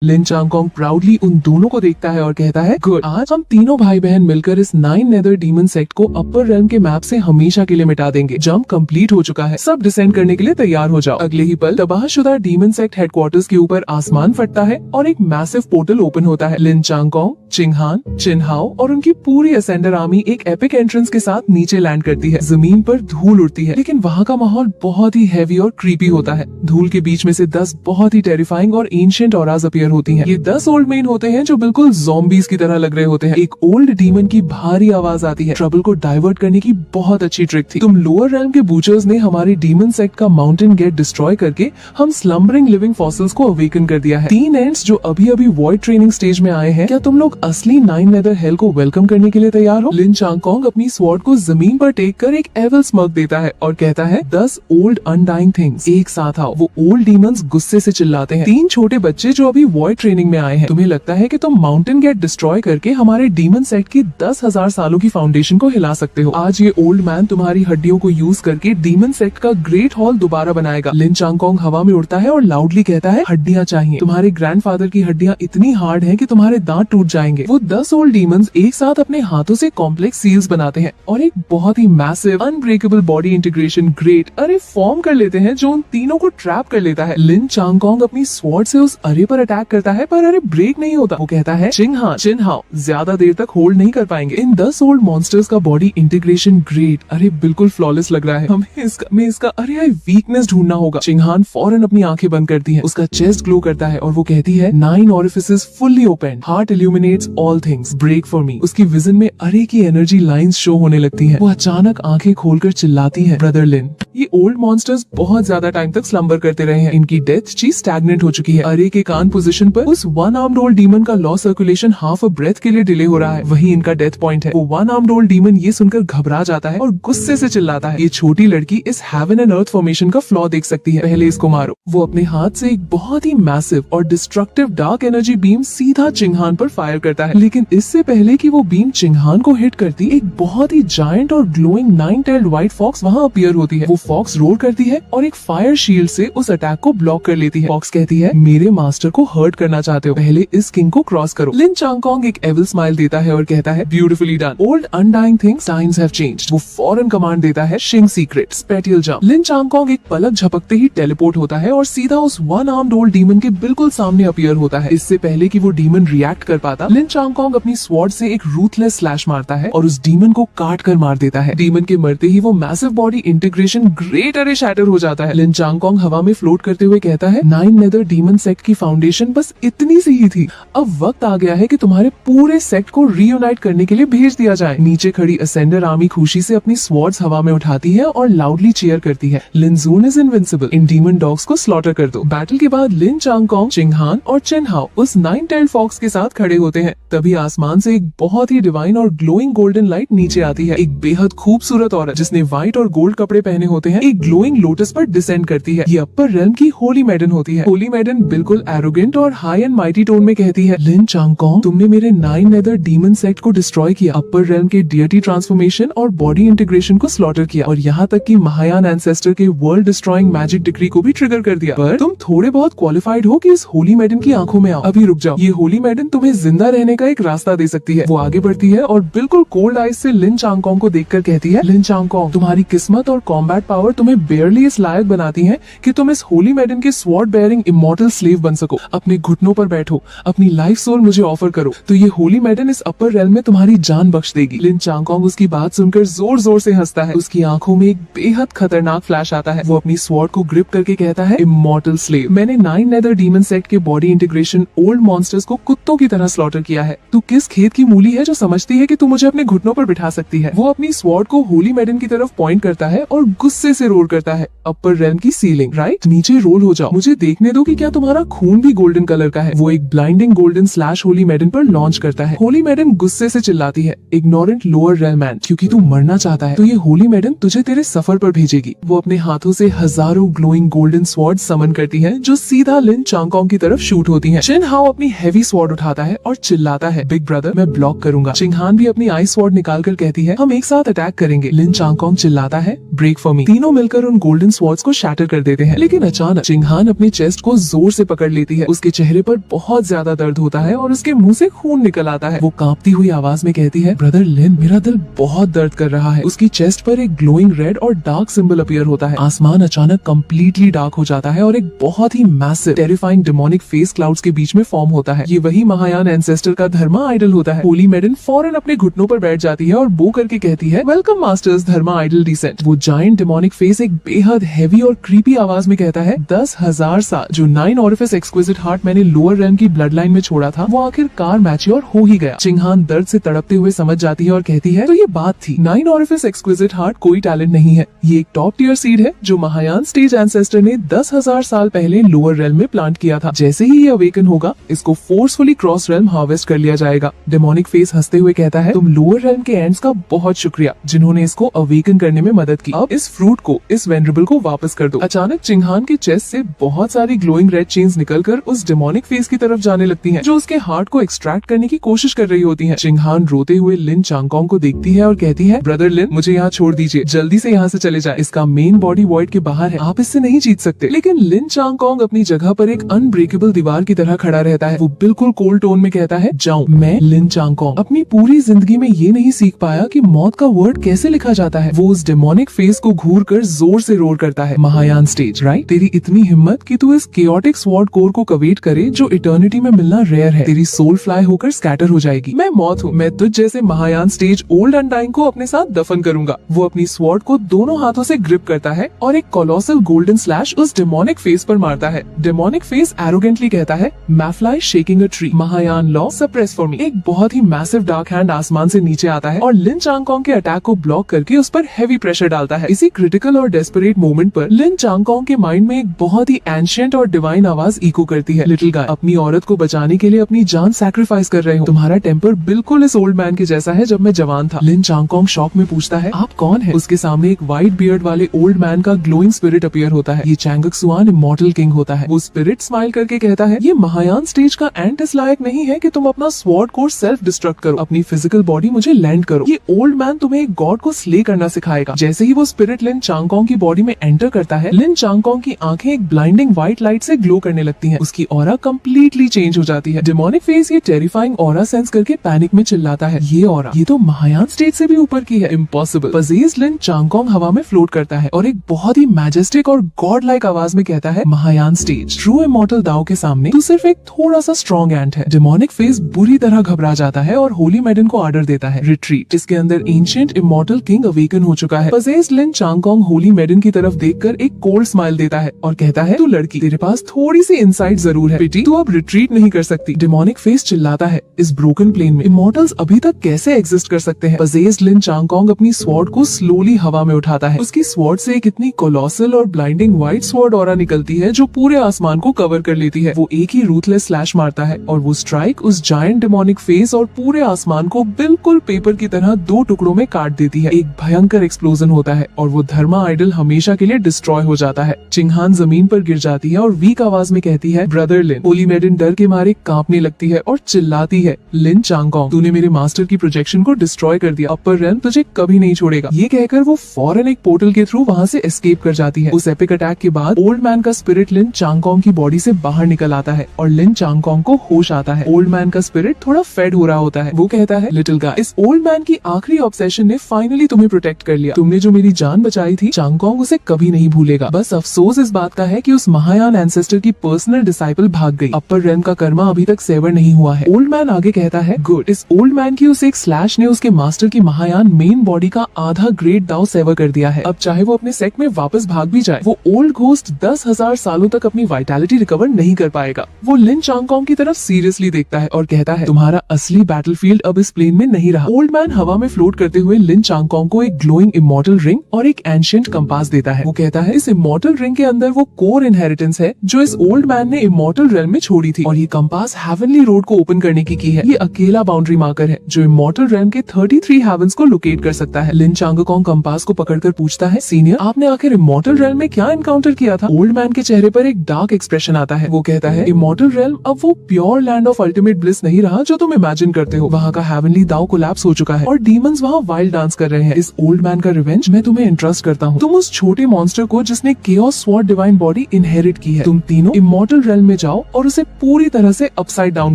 लिन चांगकोंग proudly उन दोनों को देखता है और कहता है, गुड, आज हम तीनों भाई बहन मिलकर इस 9 नेदर डीमन सेक्ट को अपर रेल्म के मैप से हमेशा के लिए मिटा देंगे। जंप कंप्लीट हो चुका है, सब डिसेंड करने के लिए तैयार हो जाओ। अगले ही पल तबाहशुदा डीमन सेक्ट हेडक्वार्टर्स के ऊपर आसमान फटता है और एक मैसिव पोर्टल ओपन होता है। लिन चांगकोंग, चिंगहान, चिनहाओ और उनकी पूरी असेंडर आर्मी एक एपिक एंट्रेंस के साथ नीचे लैंड करती है। जमीन पर धूल उड़ती है, लेकिन वहाँ का माहौल बहुत ही हैवी और क्रीपी होता है। धूल के बीच में से 10 बहुत ही टेरिफाइंग और एंशिएंट ऑराज अपीयर होती हैं। ये 10 ओल्ड मेन होते हैं जो बिल्कुल ज़ॉम्बीज की तरह लग रहे होते हैं। एक ओल्ड डीमन की भारी आवाज आती है। ट्रबल को डाइवर्ट करने की बहुत अच्छी ट्रिक थी। तुम लोअर रेल्म के बूचर्स ने हमारी डीमन सेक्ट का माउंटेन गेट डिस्ट्रॉय करके हम स्लम्बरिंग लिविंग फॉसिल्स को अवेकन कर दिया है। 3 एंड्स जो अभी अभी वॉइड ट्रेनिंग स्टेज में आए हैं, क्या तुम लोग असली 9 नेदर हेल को वेलकम करने के लिए तैयार हो? लिन चांगकोंग अपनी स्वॉर्ड को जमीन पर टेक कर एक एविल स्मर्क देता है और कहता है, 10 ओल्ड अनडाइंग थिंग्स एक साथ आओ। वो ओल्ड डीमंस गुस्से से चिल्लाते हैं। 3 छोटे बच्चे जो अभी वॉइड ट्रेनिंग में आए हैं, तुम्हें लगता है कि तुम माउंटेन गेट डिस्ट्रॉय करके हमारे डीमन सेक्ट की 10,000 सालों की फाउंडेशन को हिला सकते हो। आज ये ओल्ड मैन तुम्हारी हड्डियों को यूज करके डीमन सेक्ट का ग्रेट हॉल दोबारा बनाएगा। लिन चांगकोंग हवा में उड़ता है और लाउडली कहता है, हड्डियां चाहिए। तुम्हारे ग्रैंडफादर की हड्डियां इतनी हार्ड हैं कि तुम्हारे दांत टूट जाएंगे। वो 10 ओल्ड डीमंस एक साथ अपने हाथों से कॉम्प्लेक्स सील्स बनाते हैं और एक बहुत ही massive unbreakable body integration great array form कर लेते हैं जो उन तीनों को ट्रैप कर लेता है। लिन चांगकोंग अपनी स्वॉर्ड से उस अरे पर अटैक करता है, पर अरे ब्रेक नहीं होता। वो कहता है, चिंगहान, चिनहाओ ज्यादा देर तक होल्ड नहीं कर पाएंगे। इन 10 ओल्ड मॉन्स्टर्स का बॉडी इंटीग्रेशन ग्रेट अरे बिल्कुल फ्लॉलेस लग रहा है। हमें इसका अरे वीकनेस ढूंढना होगा। चिंगहान फौरन अपनी आंखें बंद करती है। उसका चेस्ट ग्लो करता है और वो कहती है, 9 orifices fully open, heart illuminates all things, break for me. उसकी विजन में अरे की एनर्जी लाइंस शो होने लगती हैं। वो अचानक आंखें खोलकर चिल्लाती है, ब्रदर लिन। ये ओल्ड मॉन्स्टर्स बहुत ज्यादा टाइम तक स्लम्बर करते रहे हैं। इनकी डेथ चीज स्टैग्नेंट हो चुकी है। अरे के कान पोजीशन पर उस 1 आर्म्ड ओल्ड डीमन का law circulation half a breath के लिए डिले हो रहा है। वही इनका डेथ पॉइंट है। वो 1 आर्म्ड ओल्ड डीमन ये सुनकर घबरा जाता है और गुस्से से चिल्लाता है, ये छोटी लड़की इस हेवन एंड अर्थ फॉर्मेशन का फ्लॉ देख सकती है, पहले इसको मारो। वो अपने हाथ से एक बहुत ही मैसिव और डिस्ट्रक्टिव डार्क एनर्जी बीम सीधा चिंगहान पर फायर करता है। लेकिन इससे पहले कि वो बीम चिंगहान को हिट करती, एक बहुत ही जायंट और ग्लोइंग 9-tailed व्हाइट फॉक्स वहाँ अपीयर होती है। वो फॉक्स रोर करती है और एक फायर शील्ड से उस अटैक को ब्लॉक कर लेती है। फॉक्स कहती है, मेरे मास्टर को हर्ट करना चाहते हो, पहले इस किंग को क्रॉस करो। लिन चांगकोंग एक एविल स्माइल देता है और कहता है, beautifully done, old undying things, times have changed. वो फौरन कमांड देता है, शिंग सीक्रेट, स्पेटियल जंप। लिन चांगकोंग एक पलक झपकते ही टेलीपोर्ट होता है और सीधा उस 1 आर्म्ड ओल्ड डीमन के बिल्कुल सामने अपीयर होता है। इससे पहले कि वो डीमन रिएक्ट कर पाता, लिन चांगकोंग अपनी स्वॉर्ड से एक रूथलेस स्लैश मारता है और उस डीमन को काट कर मार देता है। डीमन के मरते ही वो मैसिव बॉडी इंटीग्रेशन ग्रेट अरे शैटर हो जाता है। लिन चांगकोंग हवा में फ्लोट करते हुए कहता है, 9 नेदर डीमन सेक्ट की फाउंडेशन बस इतनी सी ही थी। अब वक्त आ गया है कि तुम्हारे पूरे सेक्ट को रीयूनाइट करने के लिए भेज दिया जाए। नीचे खड़ी असेंडर आर्मी खुशी से अपनी स्वॉर्ड्स हवा में उठाती है और लाउडली चीयर करती है, लिन ज़ून इज इनविंसिबल, इन डीमन डॉग्स को स्लॉटर कर दो। बैटल के बाद लिन चांगकोंग, चिंगहान और चिनहाओ उस 9-tailed फॉक्स के साथ खड़े होते हैं। तभी आसमान से एक बहुत ही डिवाइन और ग्लोइंग गोल्डन लाइट नीचे आती है। एक बेहद खूबसूरत औरत जिसने व्हाइट और गोल्ड कपड़े पहने होते हैं, एक ग्लोइंग लोटस पर डिसेंड करती है। ये अपर रेल्म की होली मैडन होती है। होली मैडन बिल्कुल एरोगेंट और हाई एंड माइटी टोन में कहती है, लिन चांगकोंग, तुमने मेरे 9 नेदर डीमन सेक्ट को डिस्ट्रॉय किया, अपर रेल्म के डियटी ट्रांसफॉर्मेशन और बॉडी इंटीग्रेशन को स्लॉटर किया और यहाँ तक कि महायान एंसेस्टर के वर्ल्ड डिस्ट्रॉइंग मैजिक डिक्री को भी ट्रिगर कर दिया। पर तुम थोड़े बहुत क्वालिफाइड हो कि इस होली मैडन की आंखों में आओ। अभी रुक जाओ, ये होली मैडन तुम्हें जिंदा रहने का एक रास्ता दे सकती है। वो आगे बढ़ती है और बिल्कुल कोल्ड आइज से लिन चांगकोंग को देखकर कहती है, लिन चांगकोंग, तुम्हारी किस्मत और कॉम्बैट पावर तुम्हें बेयरली इस लायक बनाती है कि तुम इस होली मैडन के स्वॉर्ड बेयरिंग इमॉर्टल स्लेव बन सको। अपने घुटनों पर बैठो, अपनी लाइफ सोल मुझे ऑफर करो, तो ये होली मैडन इस अपर रेल्म में तुम्हारी जान बख्श देगी। लिन चांगकोंग उसकी बात सुनकर जोर जोर से हंसता है। उसकी आंखों में एक बेहद खतरनाक फ्लैश आता है। वो अपनी स्वॉर्ड को ग्रिप करके कहता है, इमॉर्टल स्लेव, मैंने 9 नेदर डीमन सेक्ट के बॉडी इंटीग्रेशन ओल्ड मॉन्स्टर्स को कुत्तों की तरह स्लॉटर किया है। तू किस खेत की मूली है जो समझती है कि तू मुझे अपने घुटनों पर बिठा सकती है। वो अपनी स्वॉर्ड को होली मैडन की तरफ पॉइंट करता है और गुस्से से रोर करता है, अपर रेल्म की सीलिंग, राइट, नीचे रोल हो जाओ, मुझे देखने दो कि क्या तुम्हारा खून भी गोल्डन कलर का है। वो एक ब्लाइंडिंग गोल्डन स्लैश होली मैडन पर लॉन्च करता है। होली मैडन गुस्से से चिल्लाती है, इग्नोरेंट लोअर रेल्म मैन, क्योंकि तू मरना चाहता है तो ये होली मैडन तुझे तेरे सफर पर भेजेगी। वो अपने हाथों से हजारों ग्लोइंग गोल्डन स्वॉर्ड समन करती है जो सीधा लिन चांगकोंग की तरफ शूट होती है। चिनहाओ अपनी हैवी स्वॉर्ड उठाता है और चिल्लाता है, बिग ब्रदर मैं ब्लॉक करूंगा। चिंगहान भी अपनी आइस स्वॉर्ड निकालकर कहती है, हम एक साथ अटैक करेंगे। लिन चांगकोंग चिल्लाता है, ब्रेक फॉर मी। तीनों मिलकर उन गोल्डन स्वॉर्ड्स को शैटर कर देते हैं, लेकिन अचानक चिंगहान अपनी चेस्ट को जोर से पकड़ लेती है। उसके चेहरे पर बहुत ज्यादा दर्द होता है और उसके मुंह से खून निकल आता है। वो कांपती हुई आवाज में कहती है, ब्रदर लिन मेरा दिल बहुत दर्द कर रहा है। उसकी चेस्ट पर एक ग्लोइंग रेड और डार्क सिंबल अपीयर होता है। आसमान अचानक कम्प्लीटली डार्क हो जाता है और एक बहुत ही massive terrifying demonic face clouds के बीच में फॉर्म होता है। ये वही महायान एंसेस्टर का धर्मा आइडल होता है। होली मेडन फौरन अपने घुटनों पर बैठ जाती है और बो करके कहती है, वेलकम मास्टर्स धर्मा आइडल डिसेंट। वो जायंट डेमोनिक फेस एक बेहद हैवी और क्रीपी आवाज में कहता है, 10,000 साल जो 9 ऑरिफिस एक्सक्विजिट हार्ट मैंने लोअर रेल्म की ब्लड लाइन में छोड़ा था, वो आखिरकार मैच्योर हो ही गया। चिंगहान दर्द से तड़पते हुए समझ जाती है और कहती है, तो ये बात थी, 9 ऑरिफिस एक्सक्विजिट हार्ट कोई टैलेंट नहीं है, ये एक टॉप टियर सीड है जो महायान स्टेज एंसेस्टर ने 10,000 साल पहले लोअर रेल्म में प्लांट किया था। जैसे ही ये अवेकन होगा, इसको फोर्सफुली क्रॉस रेल्म हार्वेस्ट कर लिया जाएगा। डेमोनिक फेस हंसते हुए कहता है, तुम लोअर रेल्म के एंड्स का बहुत शुक्रिया जिन्होंने इसको अवेकन करने में मदद की। अब इस फ्रूट को, इस वेनरेबल को वापस कर दो। अचानक चिंगहान के चेस्ट से बहुत सारी ग्लोइंग रेड चेन्स निकलकर उस डेमोनिक फेस की तरफ जाने लगती हैं, जो उसके हार्ट को एक्सट्रैक्ट करने की कोशिश कर रही होती हैं। चिंगहान रोते हुए लिन चांगकोंग को देखती है और कहती है, ब्रदर लिन मुझे यहाँ छोड़ दीजिए, जल्दी से यहाँ से चले जाए। इसका मेन बॉडी वॉइड के बाहर है, आप इससे नहीं जीत सकते। लेकिन लिन चांगकोंग अपनी जगह पर एक अनब्रेकेबल दीवार की तरह खड़ा रहता है। वो बिल्कुल कोल्ड टोन में कहता है, जाऊं। मैं लिन चांगकोंग अपनी पूरी जिंदगी में ये नहीं सीख पाया कि मौत का वर्ड कैसे लिखा जाता है। वो उस डेमोनिक फेस को घूर कर जोर से रोर करता है, महायान स्टेज राइट, तेरी इतनी हिम्मत कि तू इस केओटिक स्वॉर्ड कोर को कवेट करे जो इटर्निटी में मिलना रेयर है। तेरी सोल फ्लाई होकर स्कैटर हो जाएगी। मैं मौत हूँ, मैं तुझ जैसे महायान स्टेज ओल्ड अनडाइंग को अपने साथ दफन करूंगा। वो अपनी स्वॉर्ड को दोनों हाथों से ग्रिप करता है और एक कोलोसल गोल्डन स्लैश उस डेमोनिक फेस पर मारता है। डेमोनिक फेस एरोगेंटली कहता है, mayfly shaking a tree, Mahayana law suppress for me. एक बहुत ही मैसिव डार्क हैंड आसमान से नीचे आता है और लिन चांगकोंग के अटैक को ब्लॉक करके उस पर हेवी प्रेशर डालता है। इसी क्रिटिकल और डेस्परेट मोमेंट पर लिन चांगकोंग के माइंड में एक बहुत ही एंशिएंट और डिवाइन आवाज इको करती है, लिटिल गाय अपनी औरत को बचाने के लिए अपनी जान सैक्रिफाइस कर रहे हो। तुम्हारा टेम्पर बिल्कुल इस ओल्ड मैन के जैसा है जब मैं जवान था। लिन चांगकोंग शॉक में पूछता है, आप कौन है? उसके सामने एक व्हाइट बियर्ड वाले ओल्ड मैन का ग्लोइंग स्पिरिट अपीयर होता है। ये चैंगक सुआन इमॉर्टल किंग होता है। वो स्पिरिट स्माइल करके कहता है, ये महायान स्टेज का एंड इस लायक नहीं है कि तुम अपना स्वॉर्ड को सेल्फ डिस्ट्रक्ट करो। अपनी फिजिकल बॉडी मुझे लैंड करो। ये ओल्ड मैन तुम्हें एक गॉड को स्ले करना सिखाएगा। जैसे ही वो स्पिरिट लिन चांगकोंग की बॉडी में एंटर करता है, लिन चांगकोंग की आंखें एक ब्लाइंडिंग व्हाइट लाइट से ग्लो करने लगती हैं। उसकी ऑरा कंप्लीटली चेंज हो जाती है। डेमोनिक फेस ये टेरिफाइंग ऑरा सेंस करके पैनिक में चिल्लाता है, ये ऑरा, ये तो महायान स्टेज से भी ऊपर की है, इम्पॉसिबल। पजीज लिन चांगकोंग हवा में फ्लोट करता है और एक बहुत ही मैजेस्टिक और गॉड लाइक आवाज में कहता है, महायान स्टेज, ट्रू इमॉर्टल दाओ के सामने तू सिर्फ एक थोड़ा सा स्ट्रॉन्ग एंट है। डेमोनिक फेस बुरी तरह घबरा जाता है और होली मेडन को ऑर्डर देता है, रिट्रीट। इसके अंदर एंशिएंट इमॉर्टल किंग अवेकन हो चुका है। पजेज लिन चांगकोंग होली मेडन की तरफ देखकर एक कोल्ड स्माइल देता है और कहता है, तू लड़की, तेरे पास थोड़ी सी इंसाइट जरूर है, पिटी तू अब रिट्रीट नहीं कर सकती। डेमोनिक फेस चिल्लाता है, इस ब्रोकन प्लेन में इमॉर्टल्स अभी तक कैसे एग्जिस्ट कर सकते हैं? पजेज लिन चांगकोंग अपनी स्वॉर्ड को स्लोली हवा में उठाता है। उसकी स्वॉर्ड से एक इतनी कोलोसल और ब्लाइंडिंग व्हाइट स्वॉर्ड ऑरा निकलती है जो पूरे आसमान को कवर कर लेती है। वो एक ही रूथलेस स्लैश मारता है और वो स्ट्राइक उस जायंट डेमोनिक फेस और पूरे आसमान को बिल्कुल पेपर की तरह दो टुकड़ों में काट देती है। एक भयंकर एक्सप्लोजन होता है और वो धर्मा आइडल हमेशा के लिए डिस्ट्रॉय हो जाता है। चिंगहान जमीन पर गिर जाती है और वीक आवाज में कहती है, ब्रदर लिन। होली मेडन डर के मारे कांपने लगती है और चिल्लाती है, लिन चांगकोंग, तूने मेरे मास्टर की प्रोजेक्शन को डिस्ट्रॉय कर दिया। अपर रेल्म तुझे कभी नहीं छोड़ेगा। ये कहकर वो फौरन एक पोर्टल के थ्रू वहाँ से एस्केप कर जाती है। उस एपिक अटैक के बाद ओल्ड मैन का स्पिरिट लिन चांगकोंग की बॉडी से बाहर निकल आता है और लिन चांगकोंग को होश आता है। ओल्ड मैन का स्पिरिट थोड़ा फेड हो रहा होता है। वो कहता है, लिटिल गाय, इस ओल्ड मैन की आखिरी ऑब्सेशन ने फाइनली तुम्हें प्रोटेक्ट कर लिया। तुमने जो मेरी जान बचाई थी, चांगकोंग उसे कभी नहीं भूलेगा। बस अफसोस इस बात का है कि उस महायान एंसेस्टर की पर्सनल डिसाइपल भाग गई। अपर रेल्म का कर्मा अभी तक सेवर नहीं हुआ है। ओल्ड मैन आगे कहता है, गुड। इस ओल्ड मैन की उस एक स्लैश ने उसके मास्टर की महायान मेन बॉडी का आधा ग्रेट दाव सेवर कर दिया है। अब चाहे वो अपने सेक्ट में वापस भाग भी जाए, वो ओल्ड घोस्ट 10,000 सालों तक अपनी वाइटैलिटी रिकवर नहीं कर पाएगा। वो लिन चांगकोंग की तरफ सीरियसली देखता है और कहता है, तुम्हारा असली बैटलफील्ड अब इस प्लेन में नहीं रहा। ओल्ड मैन हवा में फ्लोट करते हुए लिन चांगकोंग को एक ग्लोइंग इमॉर्टल रिंग और एक एंशिएंट कंपास देता है। वो कहता है, इस इमॉर्टल रिंग के अंदर वो कोर इनहेरिटेंस है जो इस ओल्ड मैन ने इमॉर्टल रेल्म में छोड़ी थी और ये कंपास हेवनली रोड को ओपन करने की है। ये अकेला बाउंड्री मार्कर है जो इमॉर्टल रेल्म के 33 हेवंस को लोकेट कर सकता है। लिन चांगकोंग कंपास को पकड़कर पूछता है, सीनियर, आपने आखिर इमॉर्टल रेल्म में क्या एनकाउंटर किया था? ओल्ड मैन के चेहरे पर एक डार्क एक्सप्रेशन आता है। वो कहता है, इमॉर्टल रेल्म अब वो pure land of ultimate bliss नहीं रहा जो तुम इमेजिन करते हो। वहाँ का हेवनली दाव कोलैप्स हो चुका है और डीमंस वहाँ वाइल्ड डांस कर रहे हैं। इस ओल्ड मैन का रिवेंज मैं तुम्हें इंट्रस्ट करता हूँ। तुम उस छोटे मॉन्स्टर को जिसने chaos sword divine body inherit की है, तुम तीनों इमॉर्टल रेल्म में जाओ और उसे पूरी तरह से अपसाइड डाउन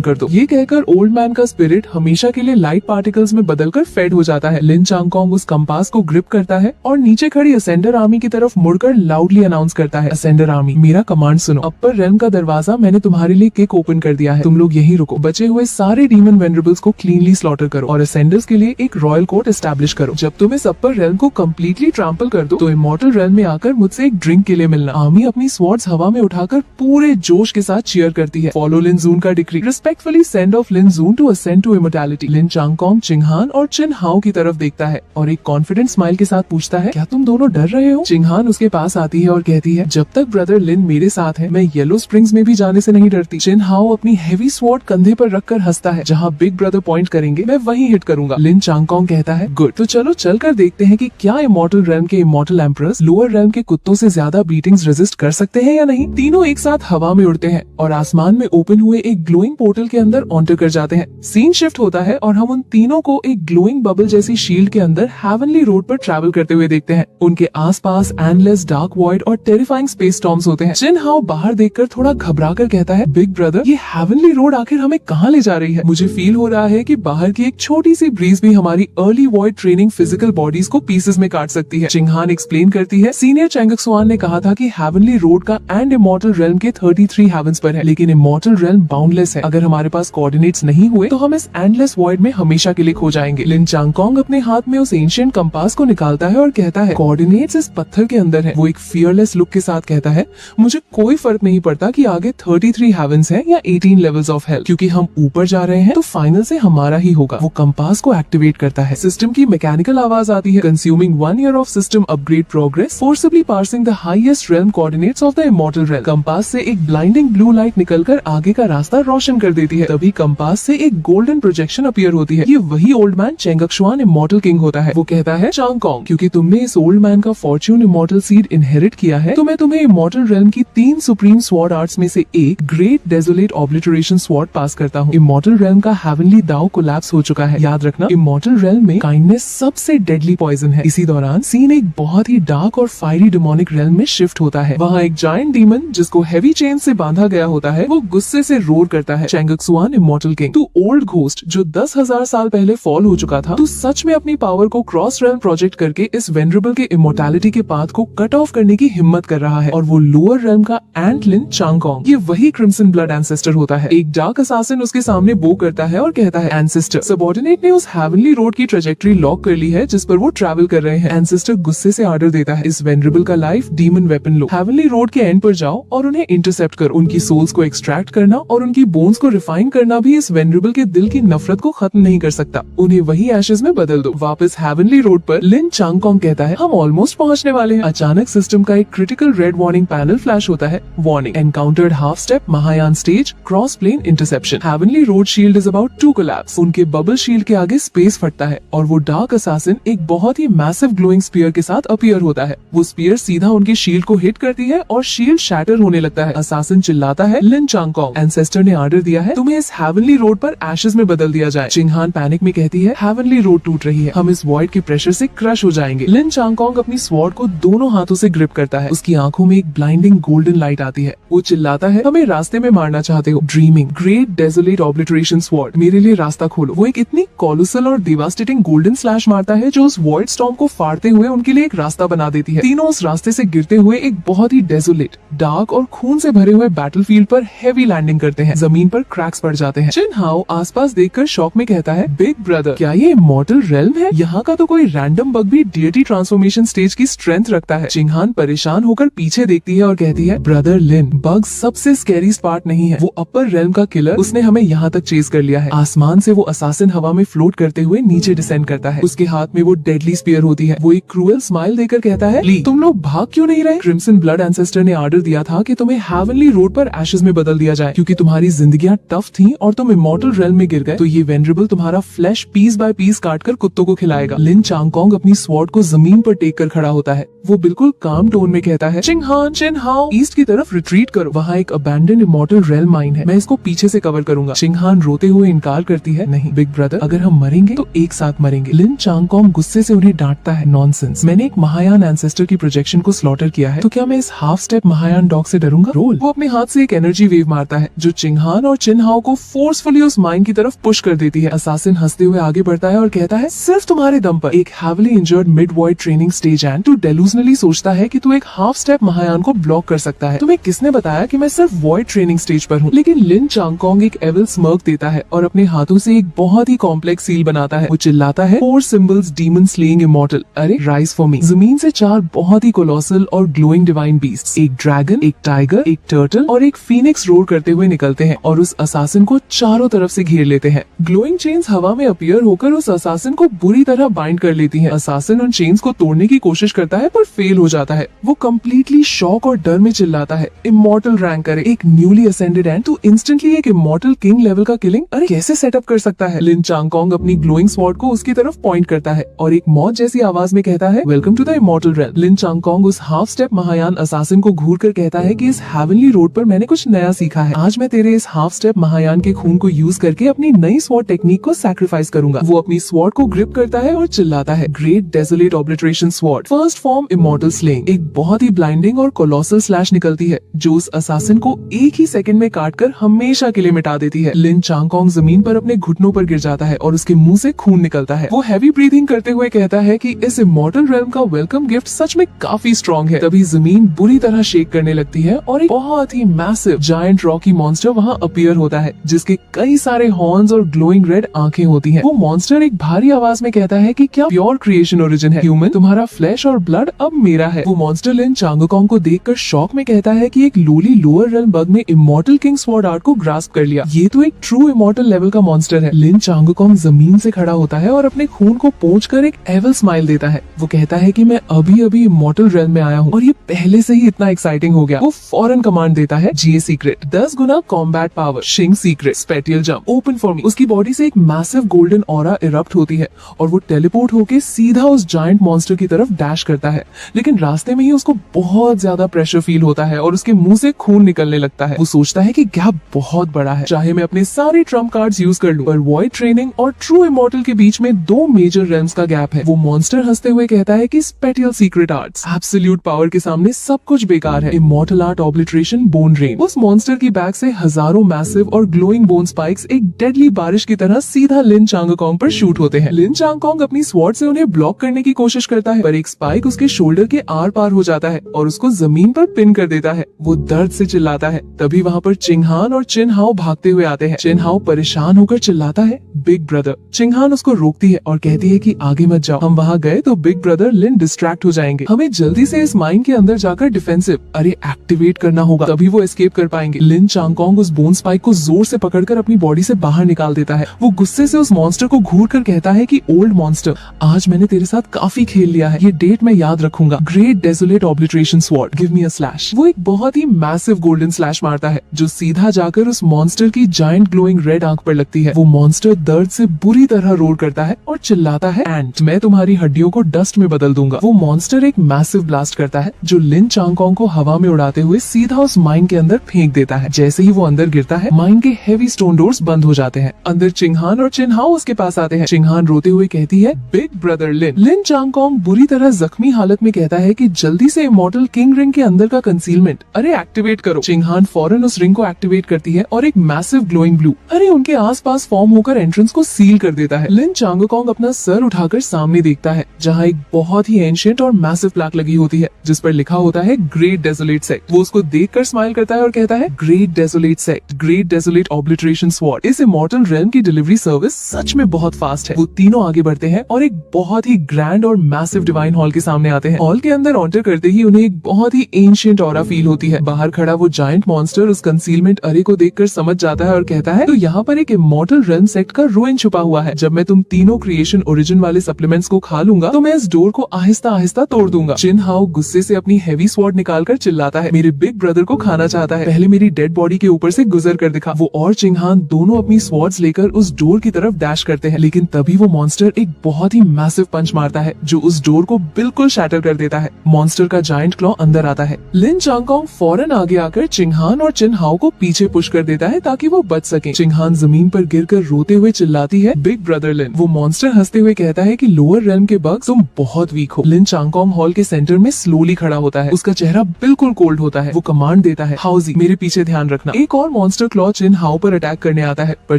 कर दो। ये कहकर ओल्ड मैन का स्पिरिट हमेशा के लिए लाइट पार्टिकल्स में बदलकर फेड हो जाता है। लिन चांगकोंग उस कंपास को ग्रिप करता है और नीचे खड़ी असेंडर आर्मी की तरफ मुड़कर लाउडली अनाउंस करता है, असेंडर आर्मी मेरा कमांड सुनो। अपर रेल्म का दरवाजा मैंने तुम्हारे लिए किक ओपन कर दिया है, तुम लोग यहीं रुको। बचे हुए सारे डीमन वेनरेबल्स को क्लीनली स्लॉटर करो और असेंडर्स के लिए एक रॉयल कोर्ट एस्टैब्लिश करो। जब तुम इस अपर रेल्म को कम्प्लीटली ट्रैम्पल कर दो तो इमॉर्टल रेल्म में आकर मुझसे एक ड्रिंक के लिए मिलना। आर्मी अपनी स्वॉर्ड्स हवा में उठाकर पूरे जोश के साथ चीयर करती है। फॉलो लिन जून का decree, respectfully send off Lin Jun to ascend to immortality. Lin Changkong Qinghan और चिन हाओ की तरफ देखता है और एक कॉन्फिडेंट स्माइल के साथ पूछता है, क्या तुम दोनों डर रहे हो? चिंगहान उसके पास आती है और कहती है, जब तक ब्रदर लिन मेरे साथ है मैं येलो स्प्रिंग्स में भी जाने से नहीं डरती। चिन हाओ अपनी हेवी स्वॉर्ड कंधे पर रखकर हंसता है, जहाँ बिग ब्रदर पॉइंट करेंगे मैं वहीं हिट करूंगा। लिन चांगकोंग कहता है, गुड, तो चलो चलकर देखते हैं कि क्या इमॉर्टल रेल्म के इमॉर्टल एम्परर्स लोअर रेल्म के कुत्तों से ज्यादा बीटिंग्स रेजिस्ट कर सकते हैं या नहीं। तीनों एक साथ हवा में उड़ते हैं और आसमान में ओपन हुए एक ग्लोइंग पोर्टल के अंदर एंटर कर जाते हैं। सीन शिफ्ट होता है और हम उन तीनों को एक ग्लोइंग बबल जैसी शील्ड के अंदर हेवनली रोड पर ट्रैवल करते हुए देखते हैं। उनके आसपास एंडलेस डार्क वॉइड और टेरिफाइंग स्पेस स्टॉर्म्स होते हैं। चिन हाओ बाहर देखकर थोड़ा घबराकर कहता है, बिग ब्रदर ये हेवनली रोड आखिर हमें कहाँ ले जा रही है? मुझे फील हो रहा है कि बाहर की एक छोटी सी ब्रीज भी हमारी early void training physical bodies को पीसेस में काट सकती है। चिंगहान एक्सप्लेन करती है, सीनियर चैंगक्सुआन ने कहा था कि हेवनली रोड का एंड इमॉर्टल रेल्म के 33 हेवंस पर है, लेकिन इमॉर्टल रेल्म बाउंडलेस है। अगर हमारे पास कोऑर्डिनेट्स नहीं हुए तो हम इस एंडलेस वॉइड में हमेशा के लिए खो जाएंगे। लिन चांगकोंग अपने हाथ में उस एंशिएंट कंपास को निकालता है और कहता है, कोऑर्डिनेट्स इस पत्थर के अंदर है। वो एक फियरलेस लुक के साथ कहता है, मुझे कोई फर्क नहीं पड़ता कि आगे 33 हेवंस है या 18 लेवल्स ऑफ हेल, क्योंकि हम ऊपर जा रहे हैं तो फाइनल से हमारा ही होगा। वो कंपास को एक्टिवेट करता है। सिस्टम की मैकेनिकल आवाज आती है, consuming 1 year of system upgrade progress, forcibly parsing the highest realm coordinates of the immortal realm. Compass से एक ब्लाइंडिंग ब्लू लाइट निकलकर आगे का रास्ता रोशन कर देती है। तभी कंपास से एक गोल्डन प्रोजेक्शन अपीयर होती है। ये वही ओल्ड मैन चेंगक्सुआन इमॉर्टल किंग होता है। वो कहता है, चांगकोंग क्योंकि तुमने इस ओल्ड मैन का फॉर्च्यून इमॉर्टल सीड इनहेरिट किया है तो मैं तुम्हें इमॉर्टल रेल्म की 3 सुप्रीम स्वॉर्ड आर्ट्स में से एक ग्रेट डेजोलेट ऑब्लिटरेशन स्वॉर्ड पास करता हूँ। इमॉर्टल रेल्म का हेवनली दाव कोलैप्स हो चुका है। याद रखना, इमॉर्टल रेल्म में काइंडनेस सबसे डेडली पॉइजन है। इसी दौरान सीन एक बहुत ही डार्क और फायरी डिमोनिक रेल्म में शिफ्ट होता है। वहाँ एक जायंट डीमन जिसको हेवी चेन से बांधा गया होता है वो गुस्से से रोर करता है, चेंगक्सुआन इमॉर्टल किंग, तू ओल्ड घोस्ट जो 10,000 साल पहले फॉल हो चुका था, तू सच में अपनी पावर को क्रॉस रेल्म प्रोजेक्ट करके इस वेनरेबल के इमोर्टैलिटी के पाथ को कट ऑफ करने की हिम्मत कर रहा है। और वो लोअर रेल्म का एंट लिन चांगकोंग, ये वही क्रिम्सन ब्लड एंसेस्टर होता है। एक डार्क असासिन उसके सामने बो करता है और कहता है, एंसेस्टर सबऑर्डिनेट ने उस हेवनली रोड की ट्रेजेक्टरी लॉक कर ली है जिस पर वो ट्रैवल कर रहे हैं। एंसेस्टर गुस्से से आर्डर देता है, इस वेनरेबल का लाइफ डीमन वेपन लो, हेवनली रोड के एंड पर जाओ और उन्हें इंटरसेप्ट करो। उनकी सोल्स को एक्सट्रैक्ट करना और उनकी बोन्स को रिफाइन करना भी इस वेनरेबल के दिल की नफरत को खत्म नहीं कर सकता। उन्हें वही एशेज में बदल दो। वापस हेवनली रोड पर लिन चांगकोंग कहता है, हम ऑलमोस्ट पहुंचने वाले हैं। अचानक सिस्टम का एक critical red warning panel flash होता है, warning encountered half step Mahayana stage cross plane interception, heavenly road shield is about to collapse. उनके बबल शील्ड के आगे स्पेस फटता है और वो डार्क असासिन एक बहुत ही मैसिव ग्लोइंग स्पीयर के साथ अपीयर होता है। वो स्पीयर सीधा उनकी शील्ड को हिट करती है और शील्ड शैटर होने लगता है। असासिन चिल्लाता है, लिन चांगकोंग एंसेस्टर ने आर्डर दिया है तुम्हें इस हेवनली रोड पर एशेज में बदल दिया जाए। चिंगहान पैनिक में कहती है, हेवनली रोड टूट रही है, हम इस वॉइड के प्रेशर से क्रश हो जाएंगे। लिन चांगकोंग अपनी स्वॉर्ड को दोनों हाथों से ग्रिप करता है। उसकी आंखों में एक ब्लाइंडिंग गोल्डन लाइट आती है। वो चिल्लाता है, हमें रास्ते में मारना चाहते हो, dreaming great desolate obliteration sword, मेरे लिए रास्ता खोलो। वो एक इतनी कॉलोसल और डिवास्टेटिंग गोल्डन स्लैश मारता है जो उस वॉइड स्टॉर्म को फाड़ते हुए उनके लिए एक रास्ता बना देती है। तीनों उस रास्ते से गिरते हुए एक बहुत ही डेजोलेट, डार्क और खून से भरे हुए बैटलफील्ड पर हेवी लैंडिंग करते हैं। जमीन पर क्रैक्स पड़ जाते हैं। चिन हाओ आसपास देखकर शॉक में कहता है, बिग ब्रदर क्या ये इमॉर्टल रेल्म है? यहाँ का तो कोई रैंडम बग भी डिएटी ट्रांसफॉर्मेशन स्टेज की स्ट्रेंथ रखता है। चिंगहान परेशान होकर पीछे देखती है और कहती है, ब्रदर लिन, बग सबसे स्कैरी पार्ट नहीं है, वो अपर रेल्म का किलर, उसने हमें यहाँ तक चेज कर लिया है। आसमान से वो असासिन हवा में फ्लोट करते हुए नीचे डिसेंड करता है। उसके हाथ में वो डेडली स्पीयर होती है। वो एक क्रूअल स्माइल देकर कहता है, ली तुम लोग भाग क्यों नहीं रहे? क्रिम्सन ब्लड एंसेस्टर ने आर्डर दिया था कि तुम्हें हेवनली रोड पर एशेज में बदल दिया जाए क्योंकि तुम्हारी जिंदगियां टफ थी और तुम इमॉर्टल रेल्म में गिर गए, तो ये वेनरेबल तुम्हारा फ्लैश पीस बाय पीस काटकर कुत्तों को खिलाएगा। लिन चांगकोंग अपनी स्वॉर्ड को जमीन पर टेक कर खड़ा होता है। वो बिल्कुल काम टोन में कहता है, चिंगहान चिन हाओ ईस्ट की तरफ रिट्रीट करो, वहाँ एक अबैंडन इमॉर्टल रेल्म माइन है, मैं इसको पीछे से कवर करूंगा। करूंगा। चिंगहान रोते हुए इनकार करती है, नहीं बिग ब्रदर, अगर हम मरेंगे तो एक साथ मरेंगे। लिन चांगकोंग गुस्से से उन्हें डांटता है, नॉनसेंस, मैंने एक महायान एंसेस्टर की प्रोजेक्शन को स्लॉटर किया है, तो क्या मैं इस हाफ स्टेप महायान डॉग से डरूंगा? रोल वो अपने हाथ से एक एनर्जी वेव मारता है जो चिंगहान और चिनहाओ को फोर्सफुली उस माइन की तरफ पुश कर देती है। असासिन हंसते हुए आगे बढ़ता है और कहता है, सिर्फ तुम्हारे दम पर एक heavily injured mid void training stage and तू डेलूजनली सोचता है कि तू एक हाफ स्टेप महायान को ब्लॉक कर सकता है। तुम्हें किसने बताया कि मैं सिर्फ वॉइड ट्रेनिंग स्टेज पर हूँ? लेकिन लिन चांगकोंग एक एविल स्मर्क देता है और अपने हाथों से एक बहुत ही कॉम्प्लेक्स सील बनाता है। वो चिल्लाता है, 4 symbols demon slaying immortal, अरे राइज फॉर मी। जमीन से 4 बहुत ही कोलोसल और ग्लोइंग डिवाइन बीस्ट, एक ड्रैगन, एक टाइगर, एक टर्टल और एक फीनिक्स रोर करते हुए निकलते हैं और उस असासिन को चारों तरफ से घेर लेते हैं। ग्लोइंग चेन्स हवा में अपीयर होकर उस असासिन को बुरी तरह बाइंड कर लेती हैं। असासिन उन चेन्स को तोड़ने की कोशिश करता है पर फेल हो जाता है। वो कम्प्लीटली शॉक और डर में चिल्लाता है, इमॉर्टल रैंक करे, एक न्यूली असेंडेड एंड तू इंस्टेंटली एक इमॉर्टल किंग लेवल का किलिंग अरे कैसे सेटअप कर सकता है? लिन चांगकोंग अपनी ग्लोइंग स्वॉर्ड को उसकी तरफ पॉइंट करता है और एक मौत जैसी आवाज में कहता है, welcome to the immortal realm. Lin Changkong उस हाफ स्टेप महायान असासिन को घूर कर कहता है कि इस हेवनली रोड पर मैंने कुछ नया सीखा है। आज मैं तेरे इस हाफ स्टेप महायान के खून को यूज करके अपनी नई स्वॉर्ड टेक्निक को सैक्रिफाइस करूंगा। वो अपनी स्वॉर्ड को ग्रिप करता है और चिल्लाता है, great desolate obliteration sword, first form immortal slaying. एक बहुत ही ब्लाइंडिंग और कोलोसल स्लैश निकलती है जो उस असासिन को एक ही सेकंड में काटकर हमेशा के लिए मिटा देती है। लिन चांगकोंग जमीन पर अपने घुटनों पर गिर जाता है और उसके मुंह से खून निकलता है। वो हैवी ब्रीथिंग करते हुए कहता है कि इस इमॉर्टल रेल्म का वेलकम गिफ्ट सच में काफी स्ट्रॉन्ग है। तभी जमीन बुरी तरह शेक करने लगती है और एक बहुत ही मैसिव जायंट रॉकी मॉन्स्टर वहाँ अपीयर होता है जिसके कई सारे हॉर्न्स और ग्लोइंग रेड आंखें होती हैं। वो मॉन्स्टर एक भारी आवाज में कहता है कि क्या प्योर क्रिएशन ओरिजिन है ह्यूमन, तुम्हारा फ्लैश और ब्लड अब मेरा है। वो मॉन्स्टर लिन चांगकोंग को देखकर शॉक में कहता है कि एक लोली लोअर रेल्म बग ने इमॉर्टल किंग स्वॉर्ड आर्ट को ग्रास्प कर लिया। ये तो एक ट्रू इमॉर्टल लेवल का मॉन्स्टर है। लिन चांगकोंग जमीन से खड़ा होता है और अपने खून को पोंछकर एक एविल स्माइल देता है। वो कहता है कि मैं अभी अभी इमॉर्टल रेल्म में आया हूँ और ये पहले से ही इतना एक्साइटिंग हो गया। वो फौरन कमांड देता है, जीए सीक्रेट 10 गुना कॉम्बैट पावर, शिंग secret spatial jump open for me. उसकी बॉडी से एक मैसिव गोल्डन ऑरा इरप्ट होती है और वो टेलीपोर्ट होके सीधा उस जायंट मॉन्स्टर की तरफ डैश करता है। लेकिन रास्ते में ही उसको बहुत ज्यादा प्रेशर फील होता है और उसके मुंह से खून निकलने लगता है। वो सोचता है कि गैप बहुत बड़ा है, चाहे मैं अपने सारे ट्रम्प कार्ड्स यूज कर लूं, पर वॉइड ट्रेनिंग और ट्रू इमॉर्टल के बीच में 2 मेजर रेल्म्स का गैप है। वो मॉन्स्टर हंसते हुए कहता है कि spatial secret arts absolute power के सामने सब कुछ बेकार है। Immortal art obliteration bone rain. उस मॉन्स्टर की बैक से हजारों मैसिव और ग्लोइंग बोन स्पाइक्स एक डेडली बारिश की तरह सीधा लिन चांगकोंग पर शूट होते हैं। लिन चांगकोंग अपनी स्वॉर्ड से उन्हें ब्लॉक करने की कोशिश करता है पर एक स्पाइक उसके शोल्डर के आर पार हो जाता है और उसको जमीन पर पिन कर देता है। वो दर्द से चिल्लाता है। तभी वहाँ पर चिंगहान और चिनहाओ भागते हुए आते हैं। चिनहाओ परेशान होकर चिल्लाता है, बिग ब्रदर। चिंगहान उसको रोकती है और कहती है कि आगे मत जाओ, हम वहाँ गए तो बिग ब्रदर लिन डिस्ट्रैक्ट हो जाएंगे, हमें जल्दी से इस माइन के अंदर जाकर डिफेंसिव एक्टिवेट करना होगा, तभी वो एस्केप कर पाएंगे। लिन चांगकोंग उस बोन स्पाइक को जोर से पकड़कर अपनी बॉडी से बाहर निकाल देता है। वो गुस्से से उस मॉन्स्टर को घूर कर कहता है कि ओल्ड मॉन्स्टर, आज मैंने तेरे साथ काफी खेल लिया है, ये डेट मैं याद रखूंगा। Great desolate obliteration sword, give me a slash. वो एक बहुत ही मैसिव गोल्डन स्लैश मारता है जो सीधा जाकर उस मॉन्स्टर की जायंट ग्लोइंग रेड आंख पर लगती है। वो मॉन्स्टर दर्द से बुरी तरह रोर करता है और चिल्लाता है, एंट, मैं तुम्हारी हड्डियों को डस्ट में बदल दूंगा। वो मॉन्स्टर एक मैसिव ब्लास्ट करता है जो लिन चांगकोंग को हवा में उड़ाते हुए सीधा उस माइन के अंदर फेंक देता है। जैसे ही वो अंदर गिरता है, माइन के हेवी स्टोन डोर्स बंद हो जाते हैं। अंदर चिंगहान और चिनहाओ उसके पास आते हैं। चिंगहान रोते हुए कहती है, बिग ब्रदर लिन। लिन चांगकोंग बुरी तरह जख्मी हालत में कहता है कि जल्दी से इमॉर्टल किंग रिंग के अंदर का कंसीलमेंट एक्टिवेट करो। चिंगहान फौरन उस रिंग को एक्टिवेट करती है और एक मैसिव ग्लोइंग ब्लू उनके आसपास फॉर्म होकर एंट्रेंस को सील कर देता है। लिन चांगकोंग अपना सर उठाकर सामने देखता है जहाँ एक बहुत ही एंशिएंट और मैसिव प्लेक लगी होती है जिस पर लिखा होता है ग्रेट डेसोलेट सेक्ट। वो उसको देखकर स्माइल करता है और कहता है, great desolate sect, great desolate obliteration sword. इस इमॉर्टल रेल्म की डिलीवरी सर्विस सच में बहुत फास्ट है। वो तीनों आगे बढ़ते हैं और एक बहुत ही ग्रैंड और मैसिव डिवाइन हॉल के सामने आते हैं। हॉल के अंदर एंटर करते ही उन्हें एक बहुत ही एंशिएंट ऑरा फील होती है। बाहर खड़ा वो जायंट मॉन्स्टर उस कंसीलमेंट अरे को देखकर समझ जाता है और कहता है, तो यहाँ पर एक इमॉर्टल रेल्म सेक्ट का रूइन छुपा हुआ है। जब मैं तुम तीनों क्रिएशन ओरिजिन वाले सप्लीमेंट्स को खा लूंगा तो मैं इस डोर को आहिस्ता आहिस्ता तोड़ दूंगा। चिनहाओ गुस्से से अपनी हेवी स्वॉर्ड निकालकर चिल्लाता है, मेरे बिग ब्रदर को खाना चाहता है, पहले मेरी डेड बॉडी के ऊपर से गुजर कर दिखा। वो और चिंगहान दोनों अपनी स्वॉर्ड्स लेकर उस डोर की तरफ डैश करते हैं, लेकिन तभी वो मॉन्स्टर एक बहुत ही मैसिव पंच मारता है जो उस डोर को बिल्कुल शैटर कर देता है। मॉन्स्टर का जायंट क्लॉ अंदर आता है। लिन चांगकोंग फौरन आगे आकर चिंगहान और चिनहाओ को पीछे पुश कर देता है ताकि ताकि वो बच सके। चिंगहान जमीन पर गिरकर रोते हुए चिल्लाती है, बिग ब्रदर लिन। वो मॉन्स्टर हंसते हुए कहता है कि लोअर रेल्म के बग्स तुम बहुत वीक हो। लिन चांगकोंग हॉल के सेंटर में स्लोली खड़ा होता है। उसका चेहरा बिल्कुल कोल्ड होता है। वो कमांड देता है, हाउजी मेरे पीछे ध्यान रखना। एक और मॉन्स्टर क्लॉ चिन हाओ पर अटैक करने आता है, पर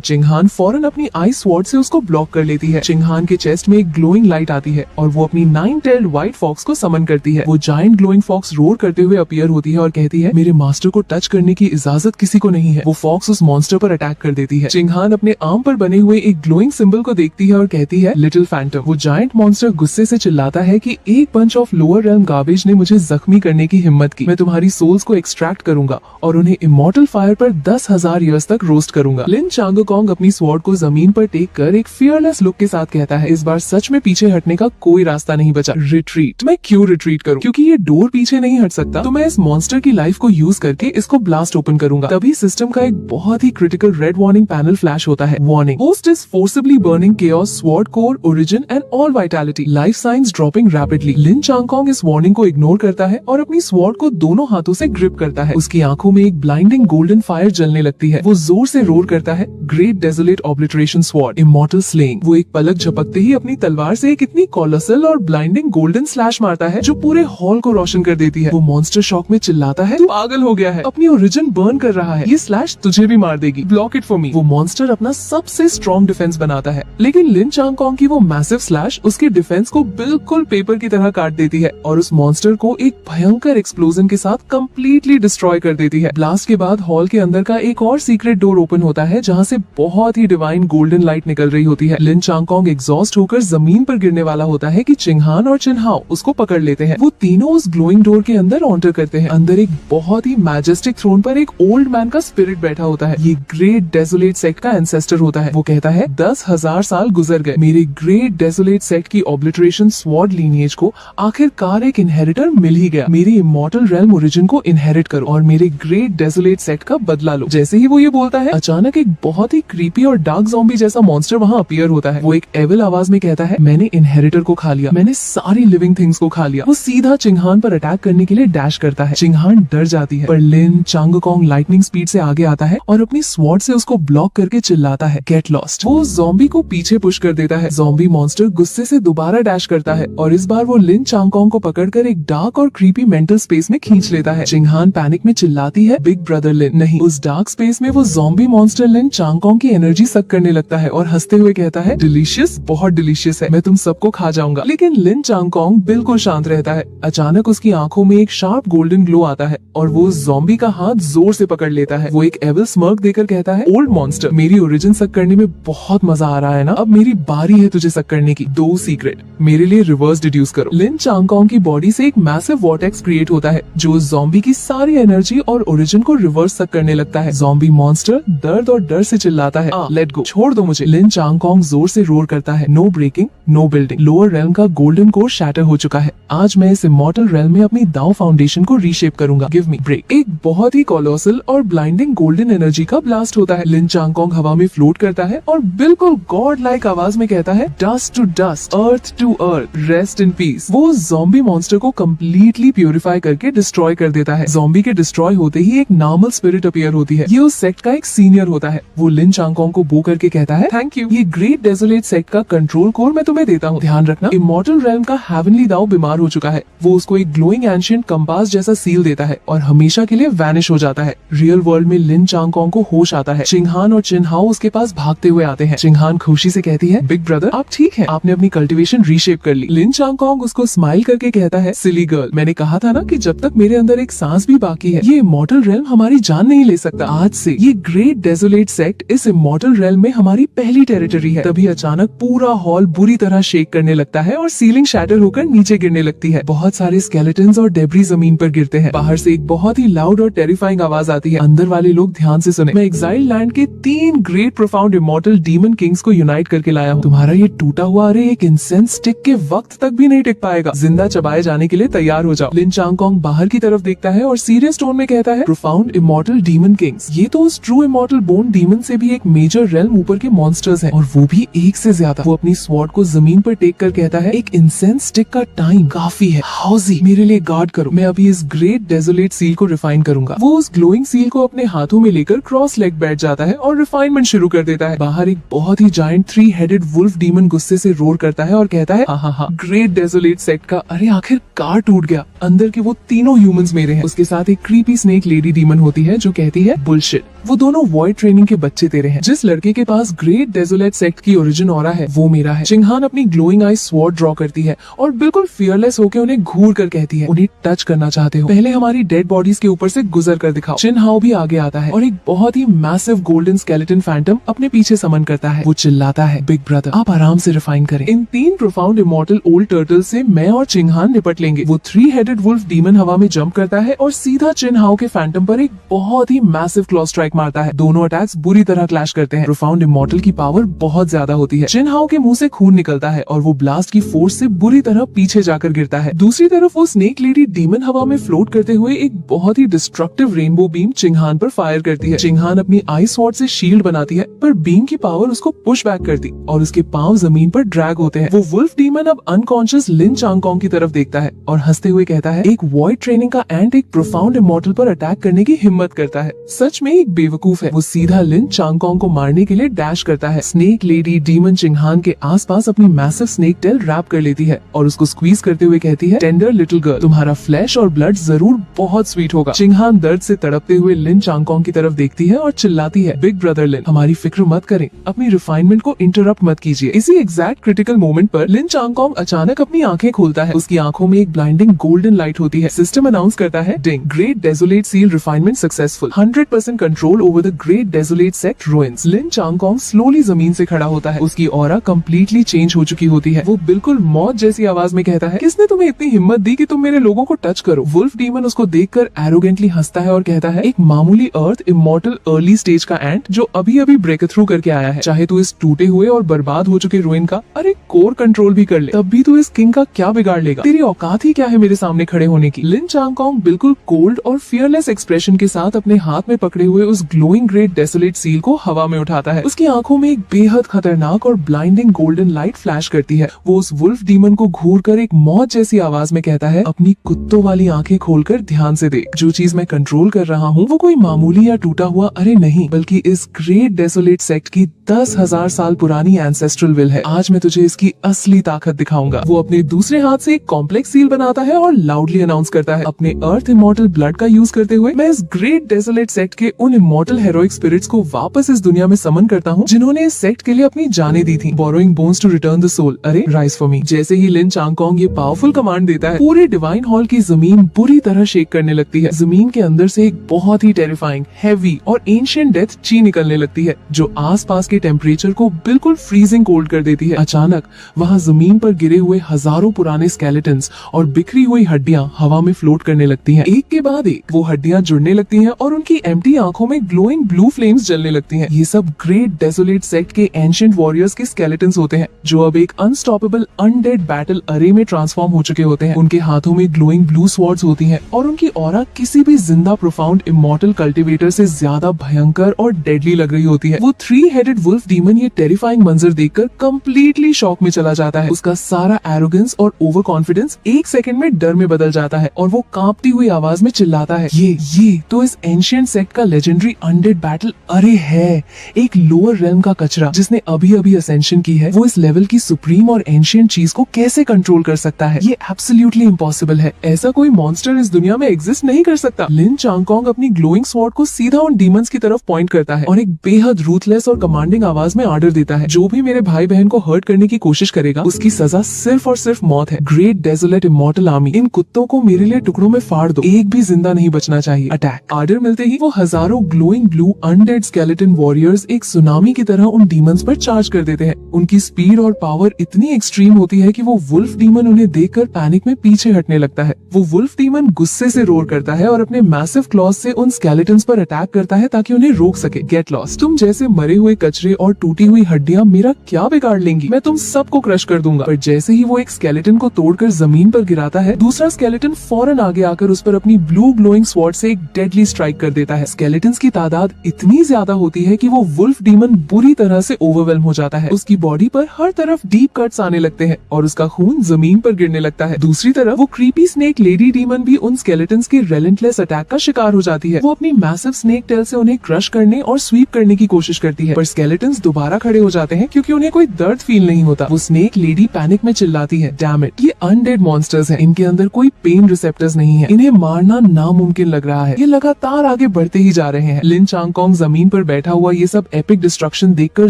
चिंगहान फौरन अपनी आइस स्वॉर्ड से उसको ब्लॉक कर लेती है। चिंगहान के चेस्ट में एक ग्लोइंग लाइट आती है और वो अपनी 9-tailed व्हाइट फॉक्स को समन करती है। वो जायंट ग्लोइंग फॉक्स रोर करते हुए अपीयर होती है और कहती है, मेरे मास्टर को टच करने की इजाजत किसी को नहीं है। वो फॉक्स उस मॉन्स्टर पर अटैक कर देती है। चिंगहान अपने आर्म पर बने हुए एक ग्लोइंग सिंबल को देखती है और कहती है, लिटिल फैंटम। वो जायंट मॉन्स्टर गुस्से से चिल्लाता है कि एक bunch of lower realm garbage ने मुझे जख्मी करने की हिम्मत की। मैं तुम्हारी सोल्स को एक्सट्रैक्ट करूंगा और उन्हें इमॉर्टल फायर पर 10,000 ईयर्स तक रोस्ट करूंगा। लिन चांगकोंग अपनी स्वॉर्ड को जमीन पर टेक कर एक फियरलेस लुक के साथ कहता है, इस बार सच में पीछे हटने का कोई रास्ता नहीं बचा। रिट्रीट। मैं क्यों रिट्रीट करूं? क्योंकि ये डोर पीछे नहीं हट सकता, तो मैं इस मॉन्स्टर की लाइफ को यूज करके इसको ब्लास्ट ओपन करूंगा। तभी सिस्टम का एक बहुत ही critical red warning panel flash होता है। Warning, host is forcibly burning chaos, sword core, origin and all vitality, life science dropping rapidly. Lin Changkong इस वार्निंग को इग्नोर करता है और अपनी स्वॉर्ड को दोनों हाथों से ग्रिप करता है। उसकी आंखों में एक ब्लाइंडिंग गोल्डन फायर जलने लगती है। वो जोर से रोर करता है, great desolate obliteration sword, immortal slaying. वो एक पलक झपकते ही अपनी तलवार से एक इतनी कॉलोसल और ब्लाइंडिंग गोल्डन स्लैश मारता है जो पूरे हॉल को रोशन कर देती है। वो मॉन्स्टर शॉक में चिल्लाता है, तू पागल हो गया है, अपनी ओरिजिन बर्न कर रहा है, ये स्लैश तुझे भी मार देगी, ब्लॉक इट फॉर मी। वो मॉन्स्टर अपना सबसे स्ट्रॉन्ग डिफेंस बनाता है, लेकिन लिन चांगकोंग की वो मैसिव स्लैश उसके डिफेंस को बिल्कुल पेपर की तरह काट देती है और उस मॉन्स्टर को एक भयंकर एक्सप्लोजन के साथ कंप्लीटली डिस्ट्रॉय कर देती है। ब्लास्ट के बाद हॉल के अंदर का एक और सीक्रेट डोर ओपन होता है जहाँ से बहुत ही डिवाइन गोल्डन लाइट निकल रही होती है। लिन चांगकोंग एग्जॉस्ट होकर जमीन पर गिरने वाला होता है कि चिंगहान और चिन्हाओ उसको पकड़ लेते हैं। वो तीनों उस ग्लोइंग डोर के अंदर एंटर करते हैं। अंदर एक बहुत ही मैजेस्टिक थ्रोन पर एक ओल्ड मैन का स्पिरिट बैठा होता है। ये ग्रेट डेजोलेट सेक्ट का एंसेस्टर होता है। वो कहता है, 10,000 साल गुजर गए, मेरे ग्रेट डेजोलेट सेक्ट की ऑब्लिटरेशन स्वॉर्ड लीनिएज को आखिरकार एक इनहेरिटर मिल ही गया। मेरी इमॉर्टल रेल्म ओरिजिन को इनहेरिट करो और मेरे ग्रेट डेजोलेट सेक्ट का बदला लो। जैसे ही वो ये बोलता है, अचानक एक बहुत ही क्रीपी और डार्क ज़ॉम्बी जैसा मॉन्स्टर वहाँ अपीयर होता है। वो एक एविल आवाज में कहता है, मैंने इनहेरिटर को खा लिया, मैंने सारी लिविंग थिंग्स को खा लिया। वो सीधा चिंगहान पर अटैक करने के लिए डैश करता है। चिंगहान डर जाती है, पर लिन चांगकोंग लाइटनिंग स्पीड से आगे आता है और अपनी स्वॉर्ड से उसको ब्लॉक करके चिल्लाता है, गेट लॉस्ट। वो ज़ॉम्बी को पीछे पुश कर देता है। ज़ॉम्बी मॉन्स्टर गुस्से से दोबारा डैश करता है और इस बार वो लिन चांगकोंग को पकड़कर एक डार्क और क्रीपी मेंटल स्पेस में खींच लेता है। चिंगहान पैनिक में चिल्लाती है, बिग ब्रदर लिन। नहीं, उस डार्क स्पेस में वो ज़ॉम्बी मॉन्स्टर लिन चांगकोंग की एनर्जी सक करने लगता है और हंसते हुए कहता है, डिलीशियस, बहुत डिलीशियस है, मैं तुम सबको खा जाऊंगा। लेकिन लिन चांगकोंग बिल्कुल शांत रहता है। अचानक उसकी आंखों में एक शार्प गोल्डन ग्लो आता है और वो ज़ॉम्बी का हाथ जोर से पकड़ लेता है। वो एक एविल स्मर्क देकर कहता है, ओल्ड मॉन्स्टर, मेरी ओरिजिन सक करने में बहुत मजा आ रहा है ना, अब मेरी बारी है तुझे सक करने की। 2 सीक्रेट मेरे लिए रिवर्स डिड्यूस करो। लिन चांगकोंग की बॉडी से एक मैसिव वॉर्टेक्स क्रिएट होता है जो ज़ॉम्बी की सारी एनर्जी और ओरिजिन को रिवर्स सक करने लगता है। ज़ॉम्बी मॉन्स्टर दर्द और डर से चिल्लाता है, लेट गो, छोड़ दो मुझे। लिन चांगकोंग जोर से रोर करता है, no breaking, no building. Lower realm का गोल्डन कोर शैटर हो चुका है। आज मैं इस इमॉर्टल रेल्म में अपनी दाव फाउंडेशन को रीशेप करूंगा, गिव मी ब्रेक। एक बहुत ही कोलोसल और ब्लाइंडिंग गोल्डन एनर्जी का ब्लास्ट होता है। लिन चांगकोंग हवा में फ्लोट करता है और बिल्कुल गॉड लाइक आवाज में कहता है, dust to dust, earth to earth, rest in peace. वो ज़ॉम्बी मॉन्स्टर को कंप्लीटली प्यूरिफाई करके डिस्ट्रॉय कर देता है। ज़ॉम्बी के डिस्ट्रॉय होते ही एक नॉर्मल स्पिरिट अपीयर होती है। ये उस सेक्ट का एक सीनियर होता है। वो लिन चांगकोंग को बो करके कहता है, थैंक यू, ये ग्रेट डेजोलेट सेक्ट का कंट्रोल कोर मैं तुम्हें देता हूँ। ध्यान रखना, इमॉर्टल रेल्म का हेवनली दाव बीमार हो चुका है। वो उसको एक ग्लोइंग एंशिएंट कंपास जैसा सील देता है और हमेशा के लिए वैनिश हो जाता है। रियल वर्ल्ड में लिन चांगकोंग को होश आता है। चिंगहान और चिन्हाओ उसके पास भागते हुए आते हैं। चिंगहान खुशी से कहती है, बिग ब्रदर, आप ठीक हैं, आपने अपनी कल्टीवेशन रीशेप कर ली। लिन चांगकोंग उसको स्माइल करके कहता है, सिली गर्ल, मैंने कहा था ना कि जब तक मेरे अंदर एक सांस भी बाकी है, ये इमॉर्टल रेल्म हमारी जान नहीं ले सकता। आज से ये ग्रेट डेजोलेट सेक्ट इस इमॉर्टल रेल्म में हमारी पहली टेरिटरी है। तभी अचानक पूरा हॉल बुरी तरह शेक करने लगता है और सीलिंग शैटर होकर नीचे गिरने लगती है। बहुत सारे स्केलेटन्स और डेब्री जमीन पर गिरते हैं। बाहर से एक बहुत ही लाउड और टेरिफाइंग आवाज आती है। अंदर वाले लोग ध्यान से सुने, मैं एक्साइल लैंड के 3 great profound immortal demon Kings को यूनाइट करके लाया हूँ। तुम्हारा ये टूटा हुआ अरे एक इंसेंस स्टिक के वक्त तक भी नहीं टिक पाएगा। जिंदा चबाए जाने के लिए तैयार हो जाओ। लिन चांगकोंग बाहर की तरफ देखता है और सीरियस टोन में कहता है, प्रोफाउंड इमॉर्टल डीमन किंग्स, ये तो उस ट्रू इमॉर्टल बोन डीमन से भी एक मेजर रेल्म ऊपर के मॉन्स्टर्स हैं, और वो भी एक से ज्यादा। वो अपनी स्वॉर्ड को जमीन पर टेक कर कहता है, एक इंसेंस स्टिक का टाइम काफी है। हाउजी, मेरे लिए गार्ड करो, मैं अभी इस ग्रेट डेजोलेट सील को रिफाइन करूंगा। वो उस ग्लोइंग सील को अपने हाथों में लेकर क्रॉस लेग बैठ जाता है और रिफाइनमेंट शुरू कर देता है। बाहर एक बहुत ही जायंट 3-हेडेड वुल्फ डीमन गुस्से से रोर करता है और कहता है, हा ग्रेट डेजोलेट सेक्ट का अरे आखिरकार टूट गया, अंदर के वो तीनों ह्यूमंस मेरे हैं। उसके साथ एक क्रीपी स्नेक लेडी डीमन होती है जो कहती है, बुलशिट, वो दोनों वॉइड ट्रेनिंग के बच्चे तेरे हैं। जिस लड़के के पास ग्रेट डेजोलेट सेक्ट की ओरिजिन ऑरा है वो मेरा है। चिंगहान अपनी ग्लोइंग आई स्वॉर्ड ड्रॉ करती है और बिल्कुल फियरलेस होकर उन्हें घूर कर कहती है, उन्हें टच करना चाहते हो, पहले हमारी डेड बॉडीज के ऊपर से गुजर कर दिखाओ। चिन हाओ भी आगे आता है और एक बहुत ही मैसिव गोल्डन स्केलेटन फैंटम अपने पीछे समन करता है। वो चिल्लाता है, बिग ब्रदर आप आराम से रिफाइन करें, इन 3 प्रोफाउंड इमॉर्टल ओल्ड टर्टल से मैं और चिंगहान निपट लेंगे। वो 3-हेडेड वुल्फ डीमन हवा में जंप करता है और सीधा चिन हाओ के फैंटम पर एक बहुत ही मैसिव क्लॉ स्ट्राइक मारता है। दोनों अटैक्स बुरी तरह क्लैश करते हैं। प्रोफाउंड इमॉर्टल की पावर बहुत ज्यादा होती है। चिन हाओ के मुंह से खून निकलता है और वो ब्लास्ट की फोर्स से बुरी तरह पीछे जाकर गिरता है। दूसरी तरफ वो स्नेक लेडी डीमन हवा में फ्लोट करते हुए एक बहुत ही डिस्ट्रक्टिव रेनबो बीम चिंगहान पर फायर करती है। चिंगहान अपनी आइस स्वॉर्ड से शील्ड बनाती है पर बीम की पावर उसको पुश बैक करती और उसके पांव जमीन पर ड्रैग होते हैं। वो वुल्फ डीमन अब अनकॉन्शियस लिन चांगकोंग की तरफ देखता है और हंसते हुए कहता है, एक वॉइड ट्रेनिंग का एंट एक प्रोफाउंड इमॉर्टल पर अटैक करने की हिम्मत करता है। सच में एक बेवकूफ है। वो सीधा लिन चांगकोंग को मारने के लिए डैश करता है। स्नेक लेडी डीमन चिंगहान के आसपास अपनी मैसिव स्नेक टेल रैप कर लेती है और उसको स्क्वीज करते हुए कहती है, टेंडर लिटिल गर्ल, तुम्हारा फ्लैश और ब्लड जरूर बहुत स्वीट होगा। चिंगहान दर्द से तड़पते हुए लिन चांगकोंग की तरफ देखती है और चिल्लाती है, बिग ब्रदर लिन, हमारी फिक्र मत करें, अपनी रिफाइनमेंट को इंटरप्ट मत कीजिए। इसी एग्जैक्ट क्रिटिकल मोमेंट पर लिन चांगकोंग अचानक अपनी आंखें खोलता है। उसकी आंखों में एक ब्लाइंडिंग गोल्डन लाइट होती है। सिस्टम अनाउंस करता है, ding, great desolate seal refinement successful, 100% control over the great desolate sect ruins. Lin Changkong slowly जमीन से खड़ा होता है। उसकी ऑरा कम्प्लीटली चेंज हो चुकी होती है। वो बिल्कुल मौत जैसी आवाज में कहता है, किसने तुम्हें इतनी हिम्मत दी कि तुम मेरे लोगों को टच करो? वुल्फ डीमन उसको देखकर एरोगेंटली हंसता है और कहता है, एक मामूली अर्थ इमॉर्टल अर्ली स्टेज का एंट जो अभी अभी ब्रेक थ्रू करके आया है, चाहे तू इस टूटे हुए और बर्बाद हो चुके रुइन का अरे कोर कंट्रोल भी कर ले, तब भी तू इस किंग का क्या बिगाड़ लेगा? तेरी औकात ही क्या है मेरे सामने खड़े होने की? लिन चांगकोंग बिल्कुल कोल्ड और फियरलेस एक्सप्रेशन के साथ अपने हाथ में पकड़े हुए उस ग्लोइंग ग्रेट डेसोलेट सील को हवा में उठाता है। उसकी आंखों में एक बेहद खतरनाक और ब्लाइंडिंग गोल्डन लाइट फ्लैश करती है। वो उस वुल्फ डीमन को घूरकर एक मौत जैसी आवाज में कहता है, अपनी कुत्तों वाली आंखें खोलकर ध्यान से देख, जो चीज मैं कंट्रोल कर रहा हूँ वो कोई मामूली या टूटा हुआ अरे नहीं, बल्कि इस ग्रेट डेसोलेट सेक्ट की 10,000 साल पुरानी एंसेस्ट्रल विल है। आज मैं तुझे इसकी असली ताकत दिखाऊंगा। वो अपने दूसरे हाथ से एक कॉम्प्लेक्स सील बनाता है और लाउडली अनाउंस करता है, अपने अर्थ इमॉर्टल ब्लड का यूज करते हुए मैं इस ग्रेट डेसोलेट सेक्ट के उन इमॉर्टल हेरोइक स्पिरिट्स को वापस इस दुनिया में समन करता हूँ जिन्होंने इस सेक्ट के लिए अपनी जानें दी थी। Borrowing bones to return the soul, arise for me. जैसे ही लिन चांगकोंग ये पावरफुल कमांड देता है, पूरे डिवाइन हॉल की जमीन बुरी तरह शेक करने लगती है। जमीन के अंदर से एक बहुत ही टेरिफाइंग, हैवी और एंशिएंट डेथ ची निकलने लगती है जो आसपास के टेम्परेचर को बिल्कुल फ्रीजिंग कोल्ड कर देती है। अचानक वहाँ जमीन पर गिरे हुए हजारों पुराने स्केलेटन्स और बिखरी हुई हड्डियां हवा में फ्लोट करने लगती हैं। एक के बाद एक वो हड्डियां जुड़ने लगती हैं और उनकी एम्प्टी आंखों में ग्लोइंग ब्लू फ्लेम्स जलने लगती हैं। ये सब ग्रेट डेसोलेट सेक्ट के एंशिएंट वॉरियर्स के स्केलेटन्स होते हैं जो अब एक अनस्टॉपेबल अनडेड बैटल अरे में ट्रांसफॉर्म हो चुके होते हैं। उनके हाथों में ग्लोइंग ब्लू स्वॉर्ड्स होती हैं और उनकी ऑरा किसी भी जिंदा प्रोफाउंड इमॉर्टल कल्टिवेटर से ज्यादा भयंकर और डेडली लग रही होती है। वो 3-हेडेड वुल्फ डीमन ये टेरिफाइंग मंजर देखकर कंप्लीटली शॉक में चला जाता है। उसका सारा एरोगेंस और ओवर कॉन्फिडेंस एक सेकंड में डर में बदल जाता है और वो कांपती हुई आवाज में चिल्लाता है, ये तो इस एंशिएंट सेक्ट का लेजेंडरी अनडेड बैटल अरे है, एक लोअर रेल्म का कचरा जिसने अभी अभी असेंशन की है। वो इस लेवल की सुप्रीम और एंशिएंट चीज को कैसे कंट्रोल कर सकता है? ये एब्सोल्युटली इम्पॉसिबल है। ऐसा कोई मॉन्स्टर इस दुनिया में एग्जिस्ट नहीं कर सकता। लिन चांगकोंग अपनी ग्लोइंग स्वॉर्ड को सीधा उन डीमंस की तरफ पॉइंट करता है और एक बेहद रूथलेस और कमांडिंग आवाज में ऑर्डर देता है, जो भी मेरे भाई बहन को हर्ट करने की कोशिश करेगा उसकी सजा सिर्फ और सिर्फ मौत है। ग्रेट डेसोलेट इमॉर्टल आर्मी, इन कुत्तों को मेरे लिए टुकड़ों में फाड़ दो, एक भी जिंदा नहीं बचना चाहिए। अटैक। ऑर्डर मिलते ही वो हजारों glowing blue undead skeleton warriors एक सुनामी की तरह उन डीमंस पर चार्ज कर देते हैं। उनकी स्पीड और पावर इतनी एक्सट्रीम होती है कि वो वुल्फ डीमन उन्हें देखकर पैनिक में पीछे हटने लगता है। वो वुल्फ डीमन गुस्से से रोर करता है और अपने मैसिव क्लॉज से उन स्केलेटन्स पर अटैक करता है ताकि उन्हें रोक सके। गेट लॉस्ट, तुम जैसे मरे हुए कचरे और टूटी हुई हड्डियां मेरा क्या बिगाड़ लेंगी? मैं तुम सबको क्रश कर दूंगा। पर जैसे ही वो एक स्केलेटन को तोड़कर जमीन पर गिराता है, दूसरा स्केलेटन फौरन आगे आकर उस पर अपनी ब्लू ग्लोइंग स्वॉर्ड से एक डेडली स्ट्राइक कर देता है। स्केलेटन्स की तादाद इतनी ज्यादा होती है कि वो वुल्फ डीमन बुरी तरह से ओवरवेल्म हो जाता है। उसकी बॉडी पर हर तरफ डीप कट्स आने लगते हैं और उसका खून जमीन पर गिरने लगता है। दूसरी तरफ वो क्रीपी स्नेक लेडी डीमन भी उन स्केलेटन्स के रेलेंटलेस अटैक का शिकार हो जाती है। वो अपनी मैसिव स्नेक टेल शेल से उन्हें क्रश करने और स्वीप करने की कोशिश करती है, पर स्केलेटन्स दोबारा खड़े हो जाते हैं क्योंकि उन्हें कोई दर्द फील नहीं होता। वो स्नेक लेडी पैनिक में चिल्लाती है, डैम इट, ये अनडेड मॉन्स्टर्स हैं, इनके अंदर कोई पेन रिसेप्टर्स नहीं है, इन्हें मारना नामुमकिन लग रहा है। ये लगातार आगे बढ़ते ही जा रहे हैं। लिन चांगकोंग जमीन पर बैठा हुआ ये सब एपिक डिस्ट्रक्शन देखकर